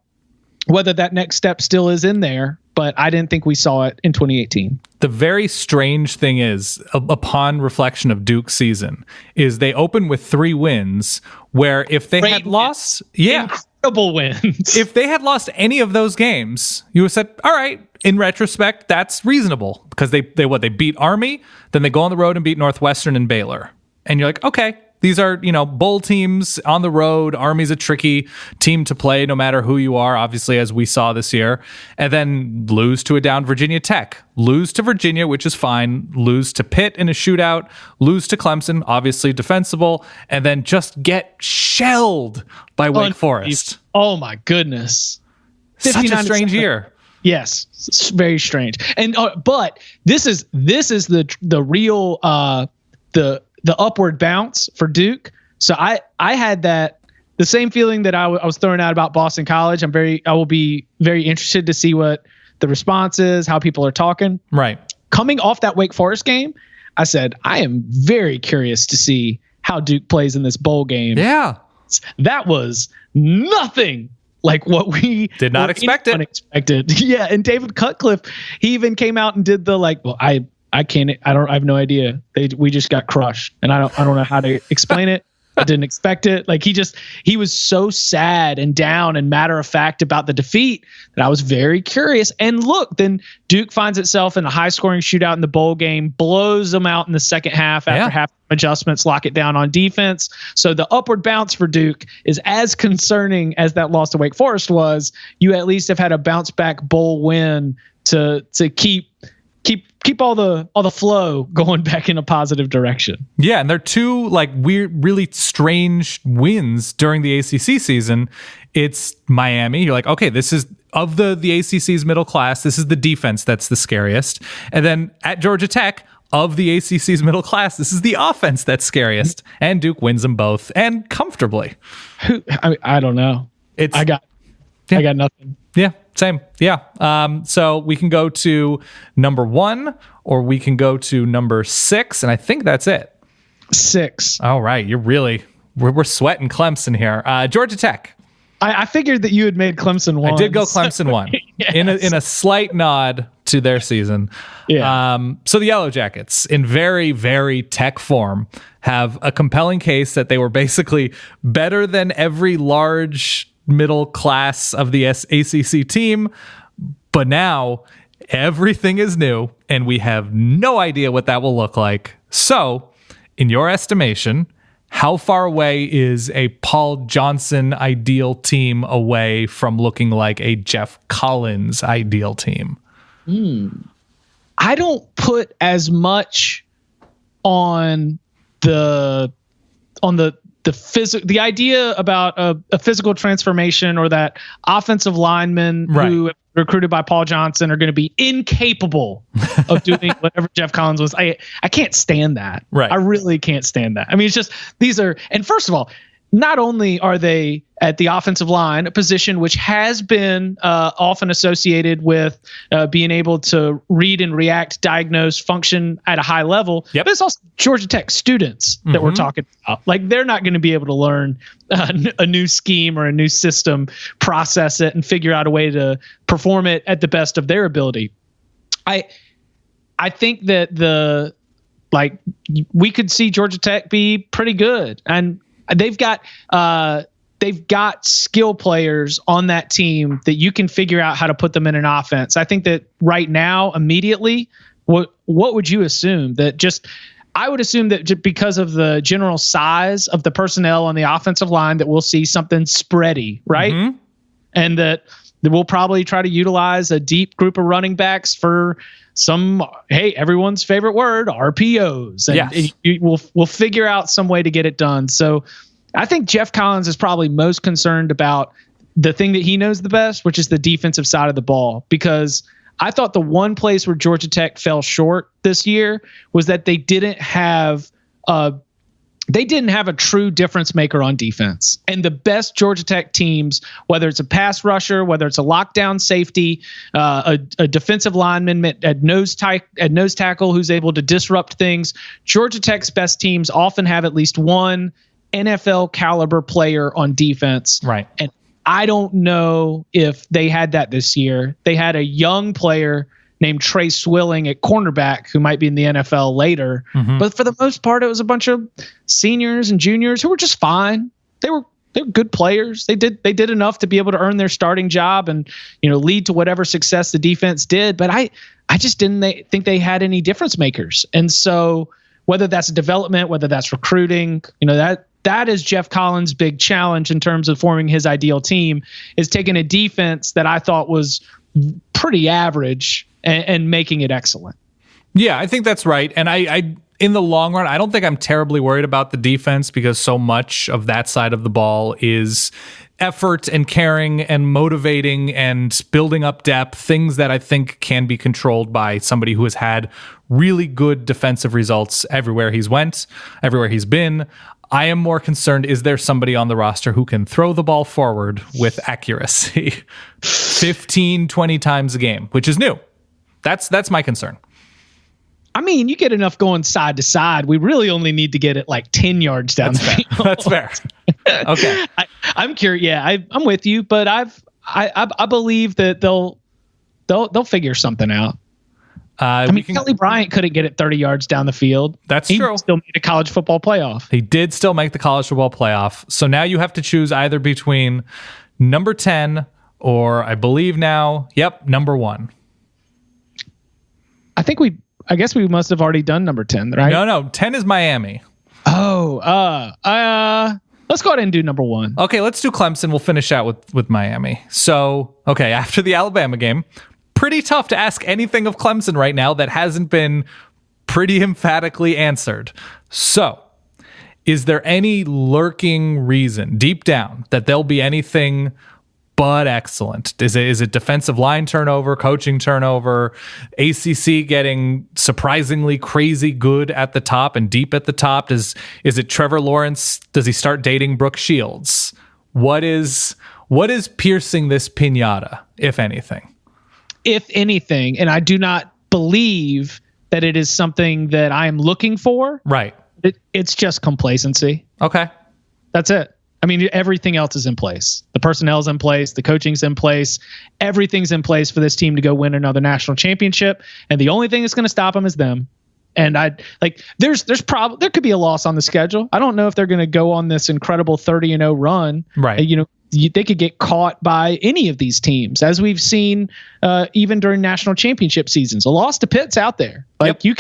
whether that next step still is in there, but I didn't think we saw it in 2018. The very strange thing is, upon reflection of Duke's season, is they open with 3 wins where if they had lost, incredible wins. If they had lost any of those games, you would have said, all right, in retrospect, that's reasonable, because they beat Army, then they go on the road and beat Northwestern and Baylor. And you're like, okay, these are, bowl teams on the road. Army's a tricky team to play no matter who you are, obviously, as we saw this year. And then lose to a down Virginia Tech. Lose to Virginia, which is fine. Lose to Pitt in a shootout. Lose to Clemson, obviously defensible. And then just get shelled by Wake Forest. Oh, my goodness. Such a strange year. Yes, it's very strange. And but this is the real the upward bounce for Duke. So I had the same feeling that I was throwing out about Boston College. I will be very interested to see what the response is, how people are talking. Right. Coming off that Wake Forest game, I said, I am very curious to see how Duke plays in this bowl game. Yeah. That was nothing like what we did not expect it. Unexpected. Yeah. And David Cutcliffe, he even came out and did the I have no idea. We just got crushed, and I don't know how to explain it. I didn't expect it. Like he was so sad and down and matter of fact about the defeat that I was very curious. And look, then Duke finds itself in a high scoring shootout in the bowl game, blows them out in the second half after half adjustments, lock it down on defense. So the upward bounce for Duke is as concerning as that loss to Wake Forest was. You at least have had a bounce back bowl win to keep all the flow going back in a positive direction. Yeah, and they're 2 weird, really strange wins during the ACC season. It's Miami. You're like, okay, this is of the ACC's middle class. This is the defense that's the scariest. And then at Georgia Tech, of the ACC's middle class, this is the offense that's scariest. And Duke wins them both, and comfortably. I don't know. I got nothing. Yeah, same. Yeah. So we can go to number 1, or we can go to number 6, and I think that's it. 6. All right. We're sweating Clemson here. Georgia Tech. I figured that you had made Clemson 1. I did go Clemson 1 yes. in a slight nod to their season. Yeah. So the Yellow Jackets, in very, very Tech form, have a compelling case that they were basically better than every large middle class of the ACC team, but now everything is new and we have no idea what that will look like. So, in your estimation, how far away is a Paul Johnson ideal team away from looking like a Jeff Collins ideal team? I don't put as much on the idea about a physical transformation, or that offensive linemen who recruited by Paul Johnson are going to be incapable of doing whatever Jeff Collins was. I can't stand that. Right. I really can't stand that. I mean, it's just, and first of all, not only are they at the offensive line, a position which has been often associated with being able to read and react, diagnose, function at a high level. Yep. But it's also Georgia Tech students that we're talking about. Like, they're not going to be able to learn a new scheme or a new system, process it, and figure out a way to perform it at the best of their ability. I think that we could see Georgia Tech be pretty good, and they've got skill players on that team that you can figure out how to put them in an offense. I think that right now, immediately, what would you assume? I would assume that just because of the general size of the personnel on the offensive line, that we'll see something spready, right? Mm-hmm. And that we'll probably try to utilize a deep group of running backs for everyone's favorite word, RPOs. And yes. We'll figure out some way to get it done. So I think Jeff Collins is probably most concerned about the thing that he knows the best, which is the defensive side of the ball, because I thought the one place where Georgia Tech fell short this year was that they didn't have a true difference maker on defense. And the best Georgia Tech teams, whether it's a pass rusher, whether it's a lockdown safety, a defensive lineman at nose tackle who's able to disrupt things, Georgia Tech's best teams often have at least one NFL caliber player on defense. Right. And I don't know if they had that this year. They had a young player named Trey Swilling at cornerback who might be in the NFL later. Mm-hmm. But for the most part, it was a bunch of seniors and juniors who were just fine. They were good players. They did enough to be able to earn their starting job and, lead to whatever success the defense did. But I just didn't think they had any difference makers. And so whether that's development, whether that's recruiting, that is Jeff Collins' big challenge in terms of forming his ideal team, is taking a defense that I thought was pretty average and making it excellent. Yeah, I think that's right. And I in the long run, I don't think I'm terribly worried about the defense, because so much of that side of the ball is effort and caring and motivating and building up depth, things that I think can be controlled by somebody who has had really good defensive results everywhere he's went, everywhere he's been. I am more concerned, is there somebody on the roster who can throw the ball forward with accuracy 15, 20 times a game, which is new. That's my concern. I mean, you get enough going side to side. We really only need to get it like 10 yards down the field. That's fair. Okay. I'm curious. Yeah, I'm with you, but I believe that they'll figure something out. Kelly Bryant couldn't get it 30 yards down the field. That's true. He still made a college football playoff. He did still make the college football playoff. So now you have to choose either between number 10 or, I believe now, number 1. I guess we must have already done number 10, right? No, 10 is Miami. Oh, let's go ahead and do number 1. Okay, let's do Clemson. We'll finish out with Miami. So, okay, after the Alabama game, pretty tough to ask anything of Clemson right now that hasn't been pretty emphatically answered. So, is there any lurking reason deep down that there'll be anything but excellent? Is it defensive line turnover, coaching turnover, ACC getting surprisingly crazy good at the top and deep at the top? Is it Trevor Lawrence? Does he start dating Brooke Shields? What is piercing this piñata, if anything? If anything, and I do not believe that it is something that I am looking for. Right. It's just complacency. Okay. That's it. I mean, everything else is in place. The personnel's in place. The coaching's in place. Everything's in place for this team to go win another national championship. And the only thing that's going to stop them is them. And there could be a loss on the schedule. I don't know if they're going to go on this incredible 30-0 run. Right. They could get caught by any of these teams, as we've seen even during national championship seasons. A loss to Pitt's out there. You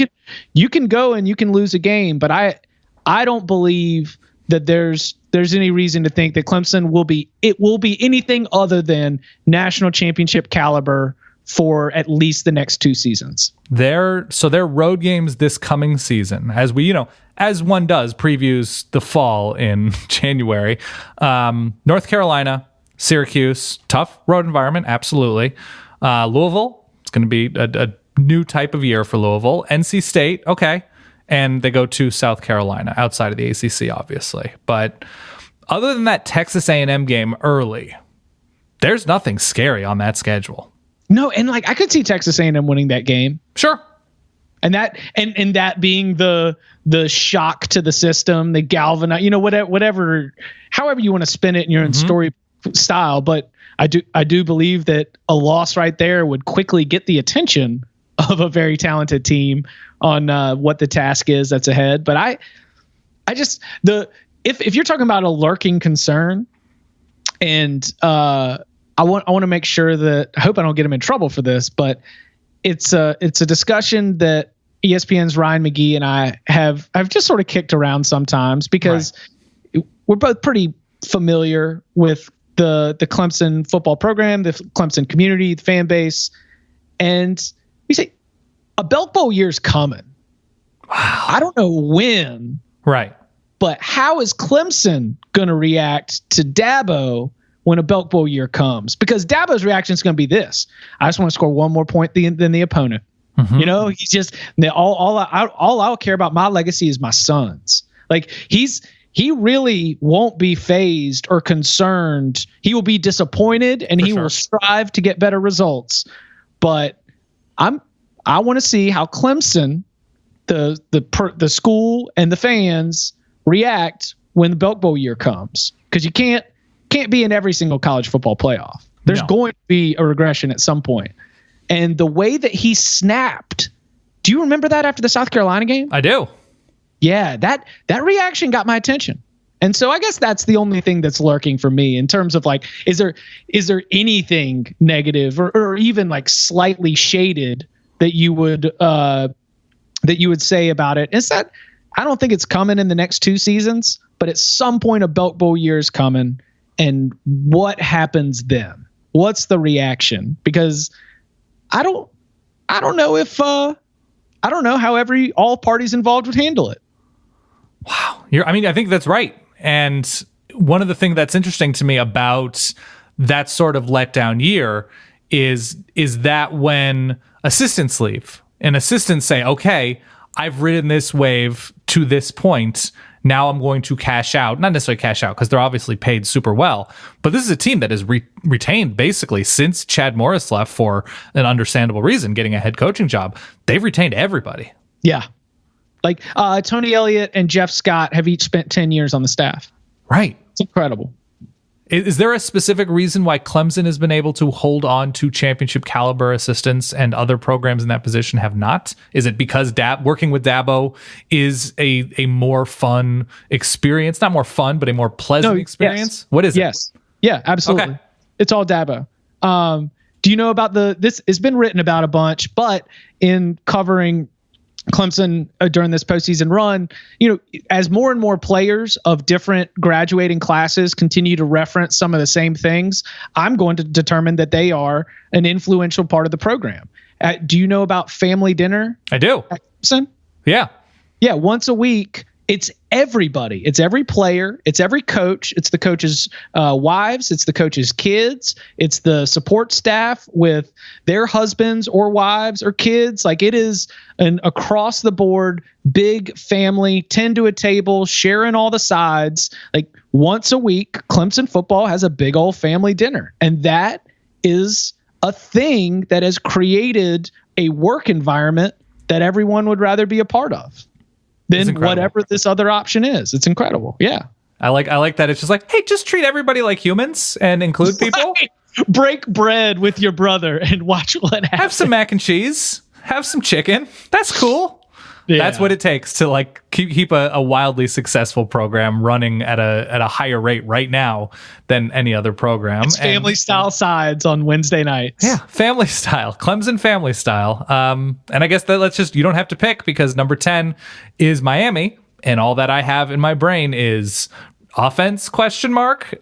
can go and you can lose a game, but I don't believe that there's any reason to think that Clemson will be anything other than national championship caliber for at least the next 2 seasons. Their road games this coming season, as one does, previews the fall in January. North Carolina, Syracuse, tough road environment, absolutely. Louisville, it's going to be a new type of year for Louisville. NC State, okay. And they go to South Carolina, outside of the ACC, obviously. But other than that Texas A&M game early, there's nothing scary on that schedule. No, and like I could see Texas A&M winning that game. Sure. And that being the shock to the system, the galvanize, whatever, however you want to spin it in your own story style. But I do believe that a loss right there would quickly get the attention of a very talented team on what the task is that's ahead. But if you're talking about a lurking concern, and I want to make sure that I hope I don't get him in trouble for this, but it's a discussion that ESPN's Ryan McGee and I have just sort of kicked around sometimes because we're both pretty familiar with the Clemson football program, the Clemson community, the fan base, and we say a Belk Bowl year's coming. Wow. I don't know when, right? But how is Clemson going to react to Dabo when a Belk Bowl year comes? Because Dabo's reaction is going to be this: I just want to score one more point than the opponent. He's just all I'll care about my legacy is my sons. Like he really won't be fazed or concerned. He will be disappointed and he will strive to get better results. But I want to see how Clemson, the school and the fans react when the Belk Bowl year comes, because you can't be in every single college football playoff. There's going to be a regression at some point. And the way that he snapped, do you remember that after the South Carolina game? I do. Yeah, that reaction got my attention. And so I guess that's the only thing that's lurking for me in terms of like, is there anything negative or even like slightly shaded that you would say about it? It's that I don't think it's coming in the next 2 seasons, but at some point a Belk Bowl year is coming. And what happens then? What's the reaction? Because I don't know if I don't know how all parties involved would handle it. Wow. I think that's right. And one of the things that's interesting to me about that sort of letdown year is that when assistants leave and assistants say, okay, I've ridden this wave to this point, now I'm going to cash out. Not necessarily cash out because they're obviously paid super well, but this is a team that has retained basically since Chad Morris left for an understandable reason, getting a head coaching job. They've retained everybody. Yeah. Like Tony Elliott and Jeff Scott have each spent 10 years on the staff. Right. It's incredible. Is there a specific reason why Clemson has been able to hold on to championship caliber assistants and other programs in that position have not? Is it because working with Dabo is a more fun experience? Not more fun, but a more pleasant experience? Yes. What is it? Yes. Yeah, absolutely. Okay. It's all Dabo. Do you know about this has been written about a bunch, but in covering Clemson during this postseason run, as more and more players of different graduating classes continue to reference some of the same things, I'm going to determine that they are an influential part of the program. Do you know about family dinner? I do. At Clemson? Yeah. Yeah. Once a week. It's everybody. It's every player. It's every coach. It's the coach's wives. It's the coach's kids. It's the support staff with their husbands or wives or kids. Like it is an across the board, big family, 10 to a table, sharing all the sides. Like once a week, Clemson football has a big old family dinner. And that is a thing that has created a work environment that everyone would rather be a part of than whatever this other option is. It's incredible. Yeah. I like that. It's just like, hey, just treat everybody like humans and include people. Break bread with your brother and watch what happens. Have some mac and cheese. Have some chicken. That's cool. Yeah. That's what it takes to like keep a wildly successful program running at a higher rate right now than any other program. It's family style sides on Wednesday nights. Yeah, family style, Clemson family style. And I guess that you don't have to pick because number 10 is Miami, and all that I have in my brain is offense ?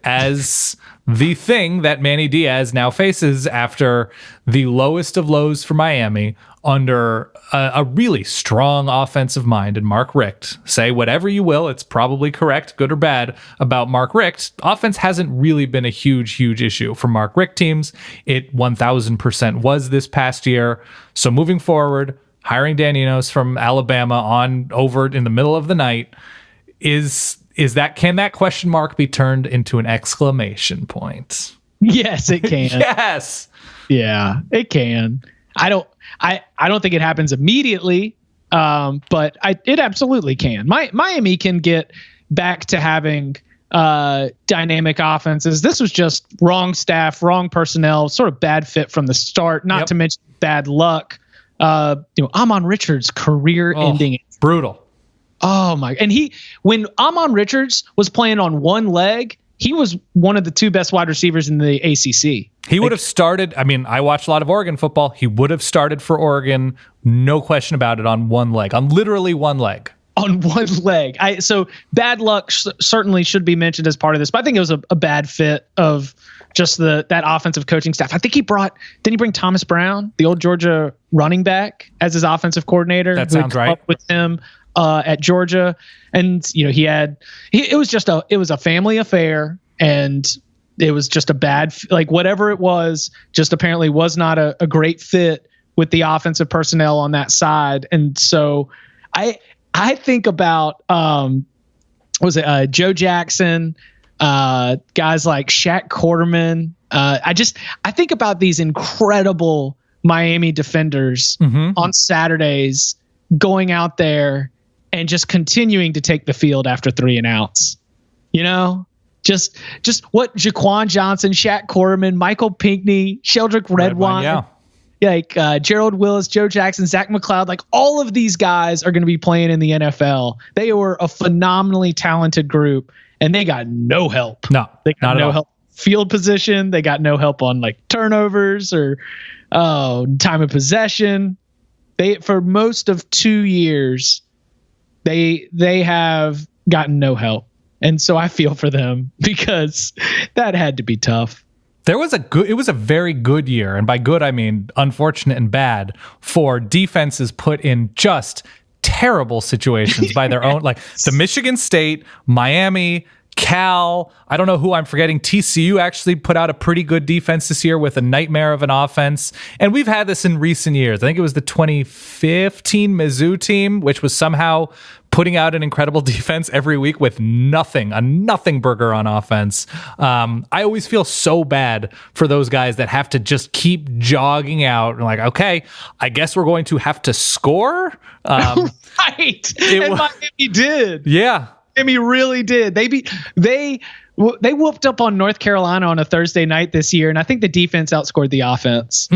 As the thing that Manny Diaz now faces after the lowest of lows for Miami under a really strong offensive mind. And Mark Richt, say whatever you will, it's probably correct, good or bad, about Mark Richt. Offense hasn't really been a huge issue for Mark Richt teams. It 1000% was this past year. So moving forward, hiring Dan Enos from Alabama on over in the middle of the night is can that question mark be turned into an exclamation point? Yes, it can. Yes. Yeah, it can. I don't think it happens immediately, but it absolutely can. Miami can get back to having dynamic offenses. This was just wrong staff, wrong personnel, sort of bad fit from the start. Not to mention bad luck. Amon Richards' career-ending, brutal. Oh my! And when Amon Richards was playing on one leg, he was one of the two best wide receivers in the ACC. He would have started. I mean, I watched a lot of Oregon football. He would have started for Oregon, no question about it, on one leg, on literally one leg. On one leg. So bad luck certainly should be mentioned as part of this, but I think it was a bad fit of just that offensive coaching staff. I think didn't he bring Thomas Brown, the old Georgia running back, as his offensive coordinator? That sounds right. With him at Georgia. And, it was a family affair, and it was just a bad, whatever it was, just apparently was not a great fit with the offensive personnel on that side. And so I think about, Joe Jackson, guys like Shaq Quarterman. I think about these incredible Miami defenders on Saturdays going out there and just continuing to take the field after 3 and outs. Just what Jaquan Johnson, Shaq Quarterman, Michael Pinckney, Sheldrick Redwine, Gerald Willis, Joe Jackson, Zach McLeod, all of these guys are going to be playing in the NFL. They were a phenomenally talented group, and they got no help. No, they got no help. Field position. They got no help on turnovers or time of possession. For most of 2 years, they have gotten no help. And so I feel for them because that had to be tough. It was a very good year. And by good, I mean unfortunate and bad for defenses put in just terrible situations by their own, the Michigan State, Miami, Cal, I don't know who I'm forgetting. TCU actually put out a pretty good defense this year with a nightmare of an offense. And we've had this in recent years. I think it was the 2015 Mizzou team, which was somehow putting out an incredible defense every week with a nothing burger on offense. I always feel so bad for those guys that have to just keep jogging out and okay, I guess we're going to have to score. Right. And Miami did. Yeah. Miami really did. They whooped up on North Carolina on a Thursday night this year, and I think the defense outscored the offense.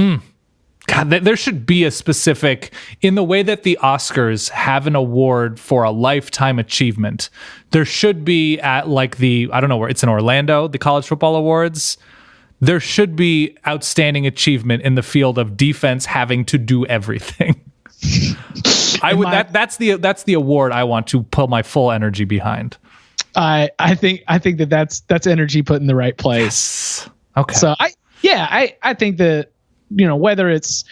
God, there should be a specific, in the way that the Oscars have an award for a lifetime achievement, there should be at I don't know where, it's in Orlando, the College Football Awards. There should be outstanding achievement in the field of defense having to do everything. That's the award I want to put my full energy behind. I think that's energy put in the right place. Yes. Okay. So I think that whether it's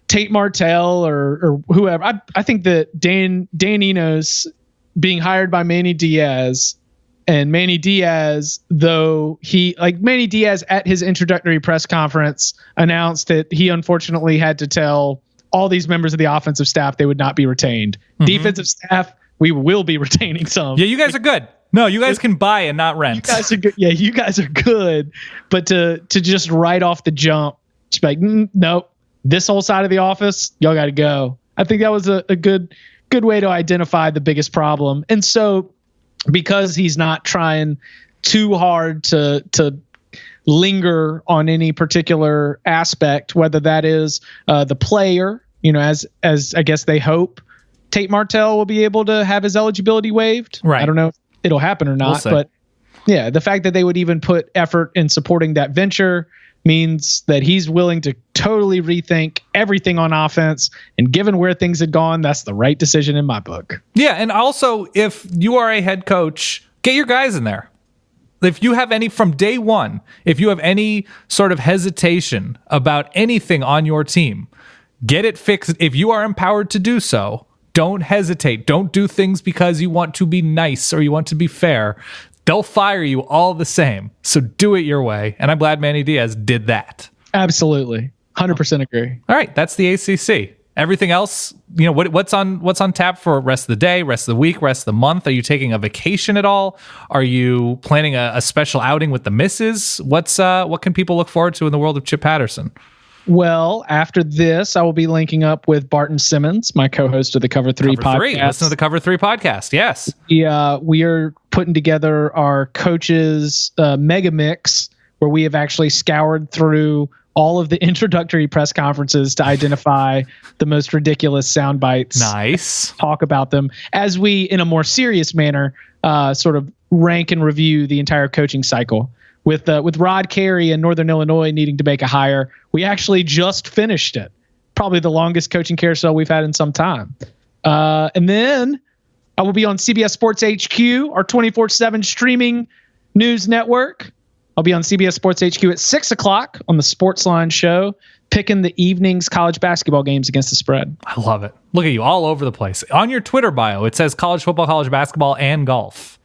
Tate Martell or whoever, I think that Dan Enos being hired by Manny Diaz, and Manny Diaz, though Manny Diaz at his introductory press conference announced that he unfortunately had to tell all these members of the offensive staff they would not be retained. Defensive staff, we will be retaining some. Yeah, you guys are good. No, you guys can buy and not rent. You guys are good. Yeah, you guys are good. But to just right off the jump, just nope, this whole side of the office, y'all got to go. I think that was a good way to identify the biggest problem. And so because he's not trying too hard to linger on any particular aspect, whether that is the player, as I guess they hope Tate Martell will be able to have his eligibility waived. Right. I don't know if it'll happen or not, but yeah, the fact that they would even put effort in supporting that venture means that he's willing to totally rethink everything on offense. And given where things had gone, that's the right decision in my book. Yeah. And also, if you are a head coach, get your guys in there. If you have any, from day one, if you have any sort of hesitation about anything on your team, get it fixed. If you are empowered to do so, don't hesitate. Don't do things because you want to be nice or you want to be fair. They'll fire you all the same. So do it your way. And I'm glad Manny Diaz did that. Absolutely. 100% agree. All right. That's the ACC. Everything else, what's on tap for rest of the day, rest of the week, rest of the month? Are you taking a vacation at all? Are you planning a special outing with the missus? What can people look forward to in the world of Chip Patterson? Well, after this, I will be linking up with Barton Simmons, my co-host of the Cover 3 podcast. Listen to the Cover 3 podcast. Yes. Yeah, we are putting together our coaches mega mix, where we have actually scoured through all of the introductory press conferences to identify the most ridiculous sound bites. Nice. Talk about them as we, in a more serious manner, sort of rank and review the entire coaching cycle. With Rod Carey in Northern Illinois needing to make a hire, we actually just finished it. Probably the longest coaching carousel we've had in some time. And then I will be on CBS Sports HQ, our 24/7 streaming news network. I'll be on CBS Sports HQ at 6 o'clock on the Sportsline show, picking the evening's college basketball games against the spread. I love it. Look at you all over the place. On your Twitter bio, it says college football, college basketball, and golf.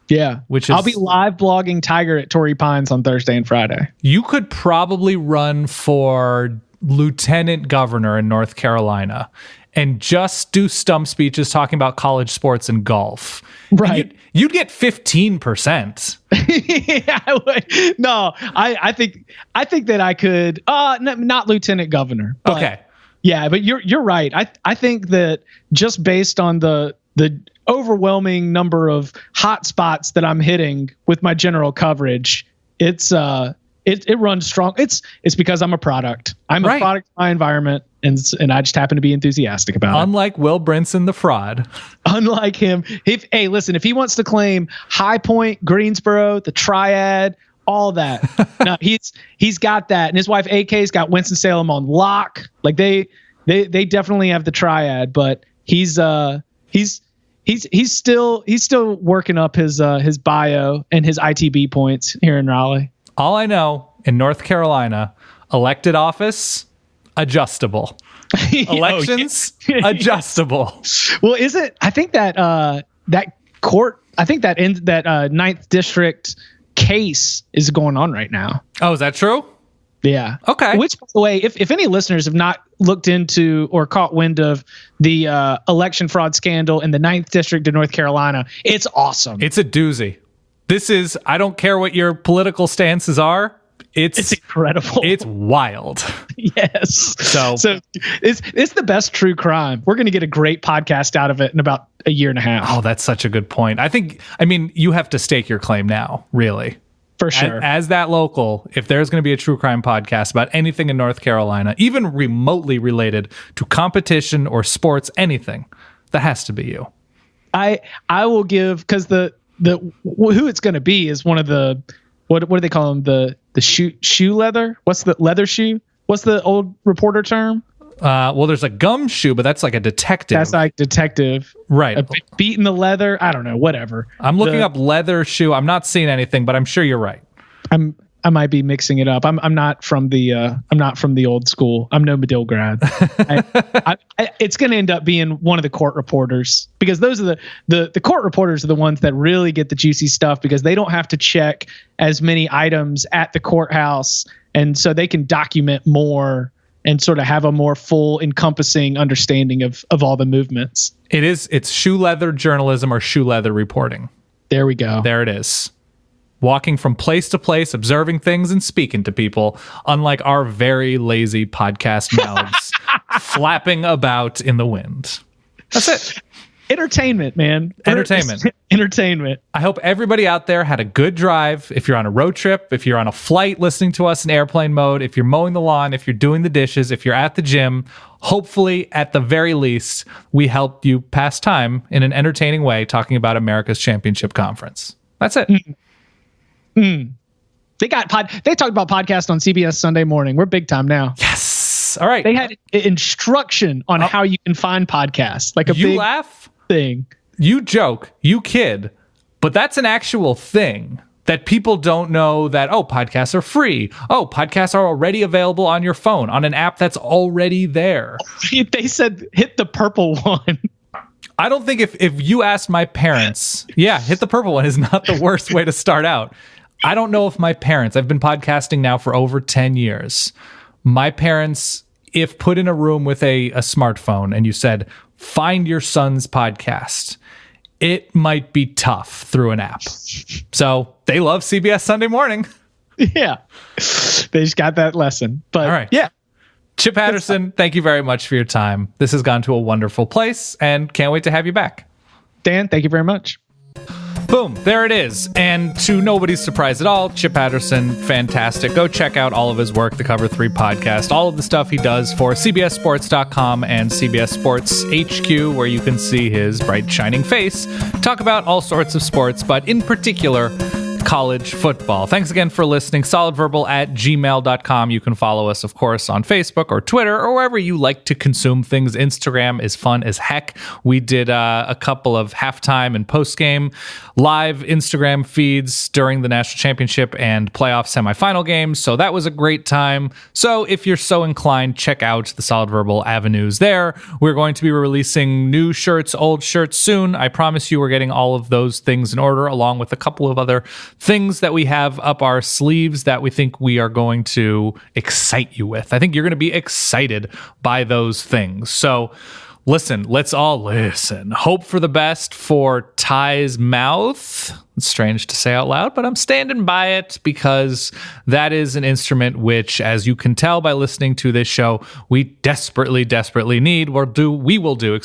Yeah, I'll be live blogging Tiger at Torrey Pines on Thursday and Friday. You could probably run for lieutenant governor in North Carolina and just do stump speeches talking about college sports and golf. Right. You'd get 15%. Yeah, I would. No, I think that I could. Not lieutenant governor. But, okay. Yeah, but you're right. I think that just based on the overwhelming number of hot spots that I'm hitting with my general coverage, it runs strong. It's because I'm a product. I'm a product of my environment, and I just happen to be enthusiastic about it. Unlike Will Brinson, the fraud. Unlike him, if he wants to claim High Point, Greensboro, the Triad, all that, no, he's got that, and his wife AK's got Winston-Salem on lock. Like they definitely have the Triad, but he's still working up his bio and his ITB points here in Raleigh. All I know, in North Carolina, elected office, adjustable. Elections, adjustable. Well, I think that that court, I think that in that 9th district case is going on right now. Oh, is that true? Yeah. Okay. Which, by the way, if any listeners have not looked into or caught wind of the election fraud scandal in the 9th district of North Carolina, it's awesome. It's a doozy. I don't care what your political stances are. It's incredible. It's wild. Yes. So it's the best true crime. We're going to get a great podcast out of it in about a year and a half. Oh, that's such a good point. I mean, you have to stake your claim now, really. For sure. As that local, if there's going to be a true crime podcast about anything in North Carolina, even remotely related to competition or sports, anything, that has to be you. I will give, because the who it's going to be is one of the, what do they call them? The shoe leather? What's the leather shoe? What's the old reporter term? Well, there's a gumshoe, but that's like a detective. That's like detective. Right. Beating the leather. I don't know. Whatever. I'm looking up leather shoe. I'm not seeing anything, but I'm sure you're right. I might be mixing it up. I'm not from the old school. I'm no Medill grad. It's going to end up being one of the court reporters, because those are the court reporters are the ones that really get the juicy stuff, because they don't have to check as many items at the courthouse, and so they can document more and sort of have a more full, encompassing understanding of all the movements. It's shoe leather journalism or shoe leather reporting. There we go. There it is. Walking from place to place, observing things and speaking to people, unlike our very lazy podcast mouths flapping about in the wind. That's it. Entertainment, man. Entertainment. I hope everybody out there had a good drive. If you're on a road trip, if you're on a flight listening to us in airplane mode, if you're mowing the lawn, if you're doing the dishes, if you're at the gym, hopefully, at the very least, we helped you pass time in an entertaining way talking about America's Championship Conference. That's it. They talked about podcast on CBS Sunday Morning. We're big time now. Yes. All right. They had instruction on how you can find podcasts. Like you laugh, thing. You joke, you kid, but that's an actual thing that people don't know, that, podcasts are free. Podcasts are already available on your phone on an app that's already there. They said, hit the purple one. I don't think if you asked my parents, hit the purple one is not the worst way to start out. I don't know if my parents, I've been podcasting now for over 10 years. My parents if put in a room with a smartphone and you said, find your son's podcast, it might be tough through an app. So they love CBS Sunday Morning. Yeah. They just got that lesson. But all right. Yeah. Chip Patterson, thank you very much for your time. This has gone to a wonderful place and can't wait to have you back. Dan, thank you very much. Boom, there it is. And to nobody's surprise at all, Chip Patterson, fantastic. Go check out all of his work, the Cover 3 podcast, all of the stuff he does for CBSSports.com and CBS Sports HQ, where you can see his bright, shining face talk about all sorts of sports, but in particular, college football. Thanks again for listening. solidverbal@gmail.com. You can follow us, of course, on Facebook or Twitter or wherever you like to consume things. Instagram is fun as heck. We did a couple of halftime and post-game live Instagram feeds during the national championship and playoff semifinal games. So that was a great time. So if you're so inclined, check out the Solid Verbal avenues there. We're going to be releasing new shirts, old shirts soon. I promise you we're getting all of those things in order, along with a couple of other things that we have up our sleeves that we think we are going to excite you with. I think you're going to be excited by those things. So listen, let's all listen. Hope for the best for Ty's mouth. It's strange to say out loud, but I'm standing by it because that is an instrument which, as you can tell by listening to this show, we desperately, desperately need. We will do,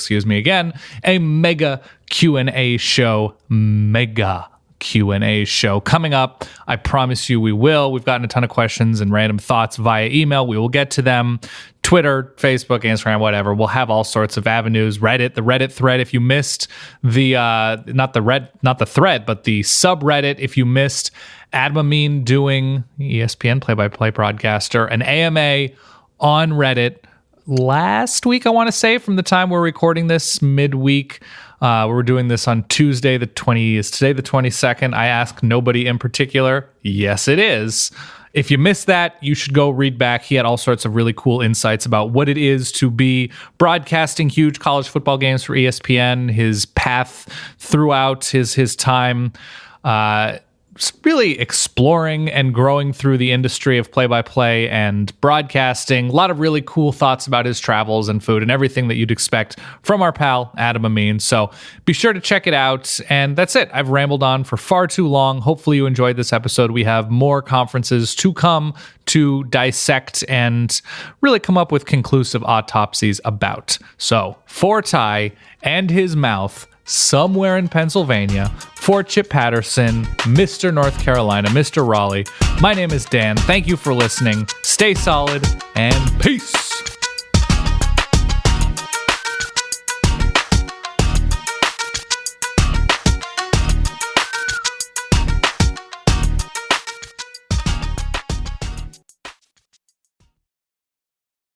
a mega Q&A show. Mega Q&A show coming up. I promise you we will. We've gotten a ton of questions and random thoughts via email. We will get to them. Twitter, Facebook, Instagram, whatever. We'll have all sorts of avenues. Reddit, the Reddit thread. If you missed the not the thread, but the subreddit, if you missed Adam Amin doing ESPN play-by-play broadcaster, an AMA on Reddit last week, I want to say, from the time we're recording this midweek. We're doing this on Tuesday, is today the 22nd? I ask nobody in particular. Yes, it is. If you missed that, you should go read back. He had all sorts of really cool insights about what it is to be broadcasting huge college football games for ESPN, his path throughout his time, really exploring and growing through the industry of play-by-play and broadcasting. A lot of really cool thoughts about his travels and food and everything that you'd expect from our pal, Adam Amin. So be sure to check it out. And that's it. I've rambled on for far too long. Hopefully you enjoyed this episode. We have more conferences to come to dissect and really come up with conclusive autopsies about. So for Ty and his mouth, somewhere in Pennsylvania, for Chip Patterson, Mr. North Carolina, Mr. Raleigh, my name is Dan. Thank you for listening. Stay solid and peace.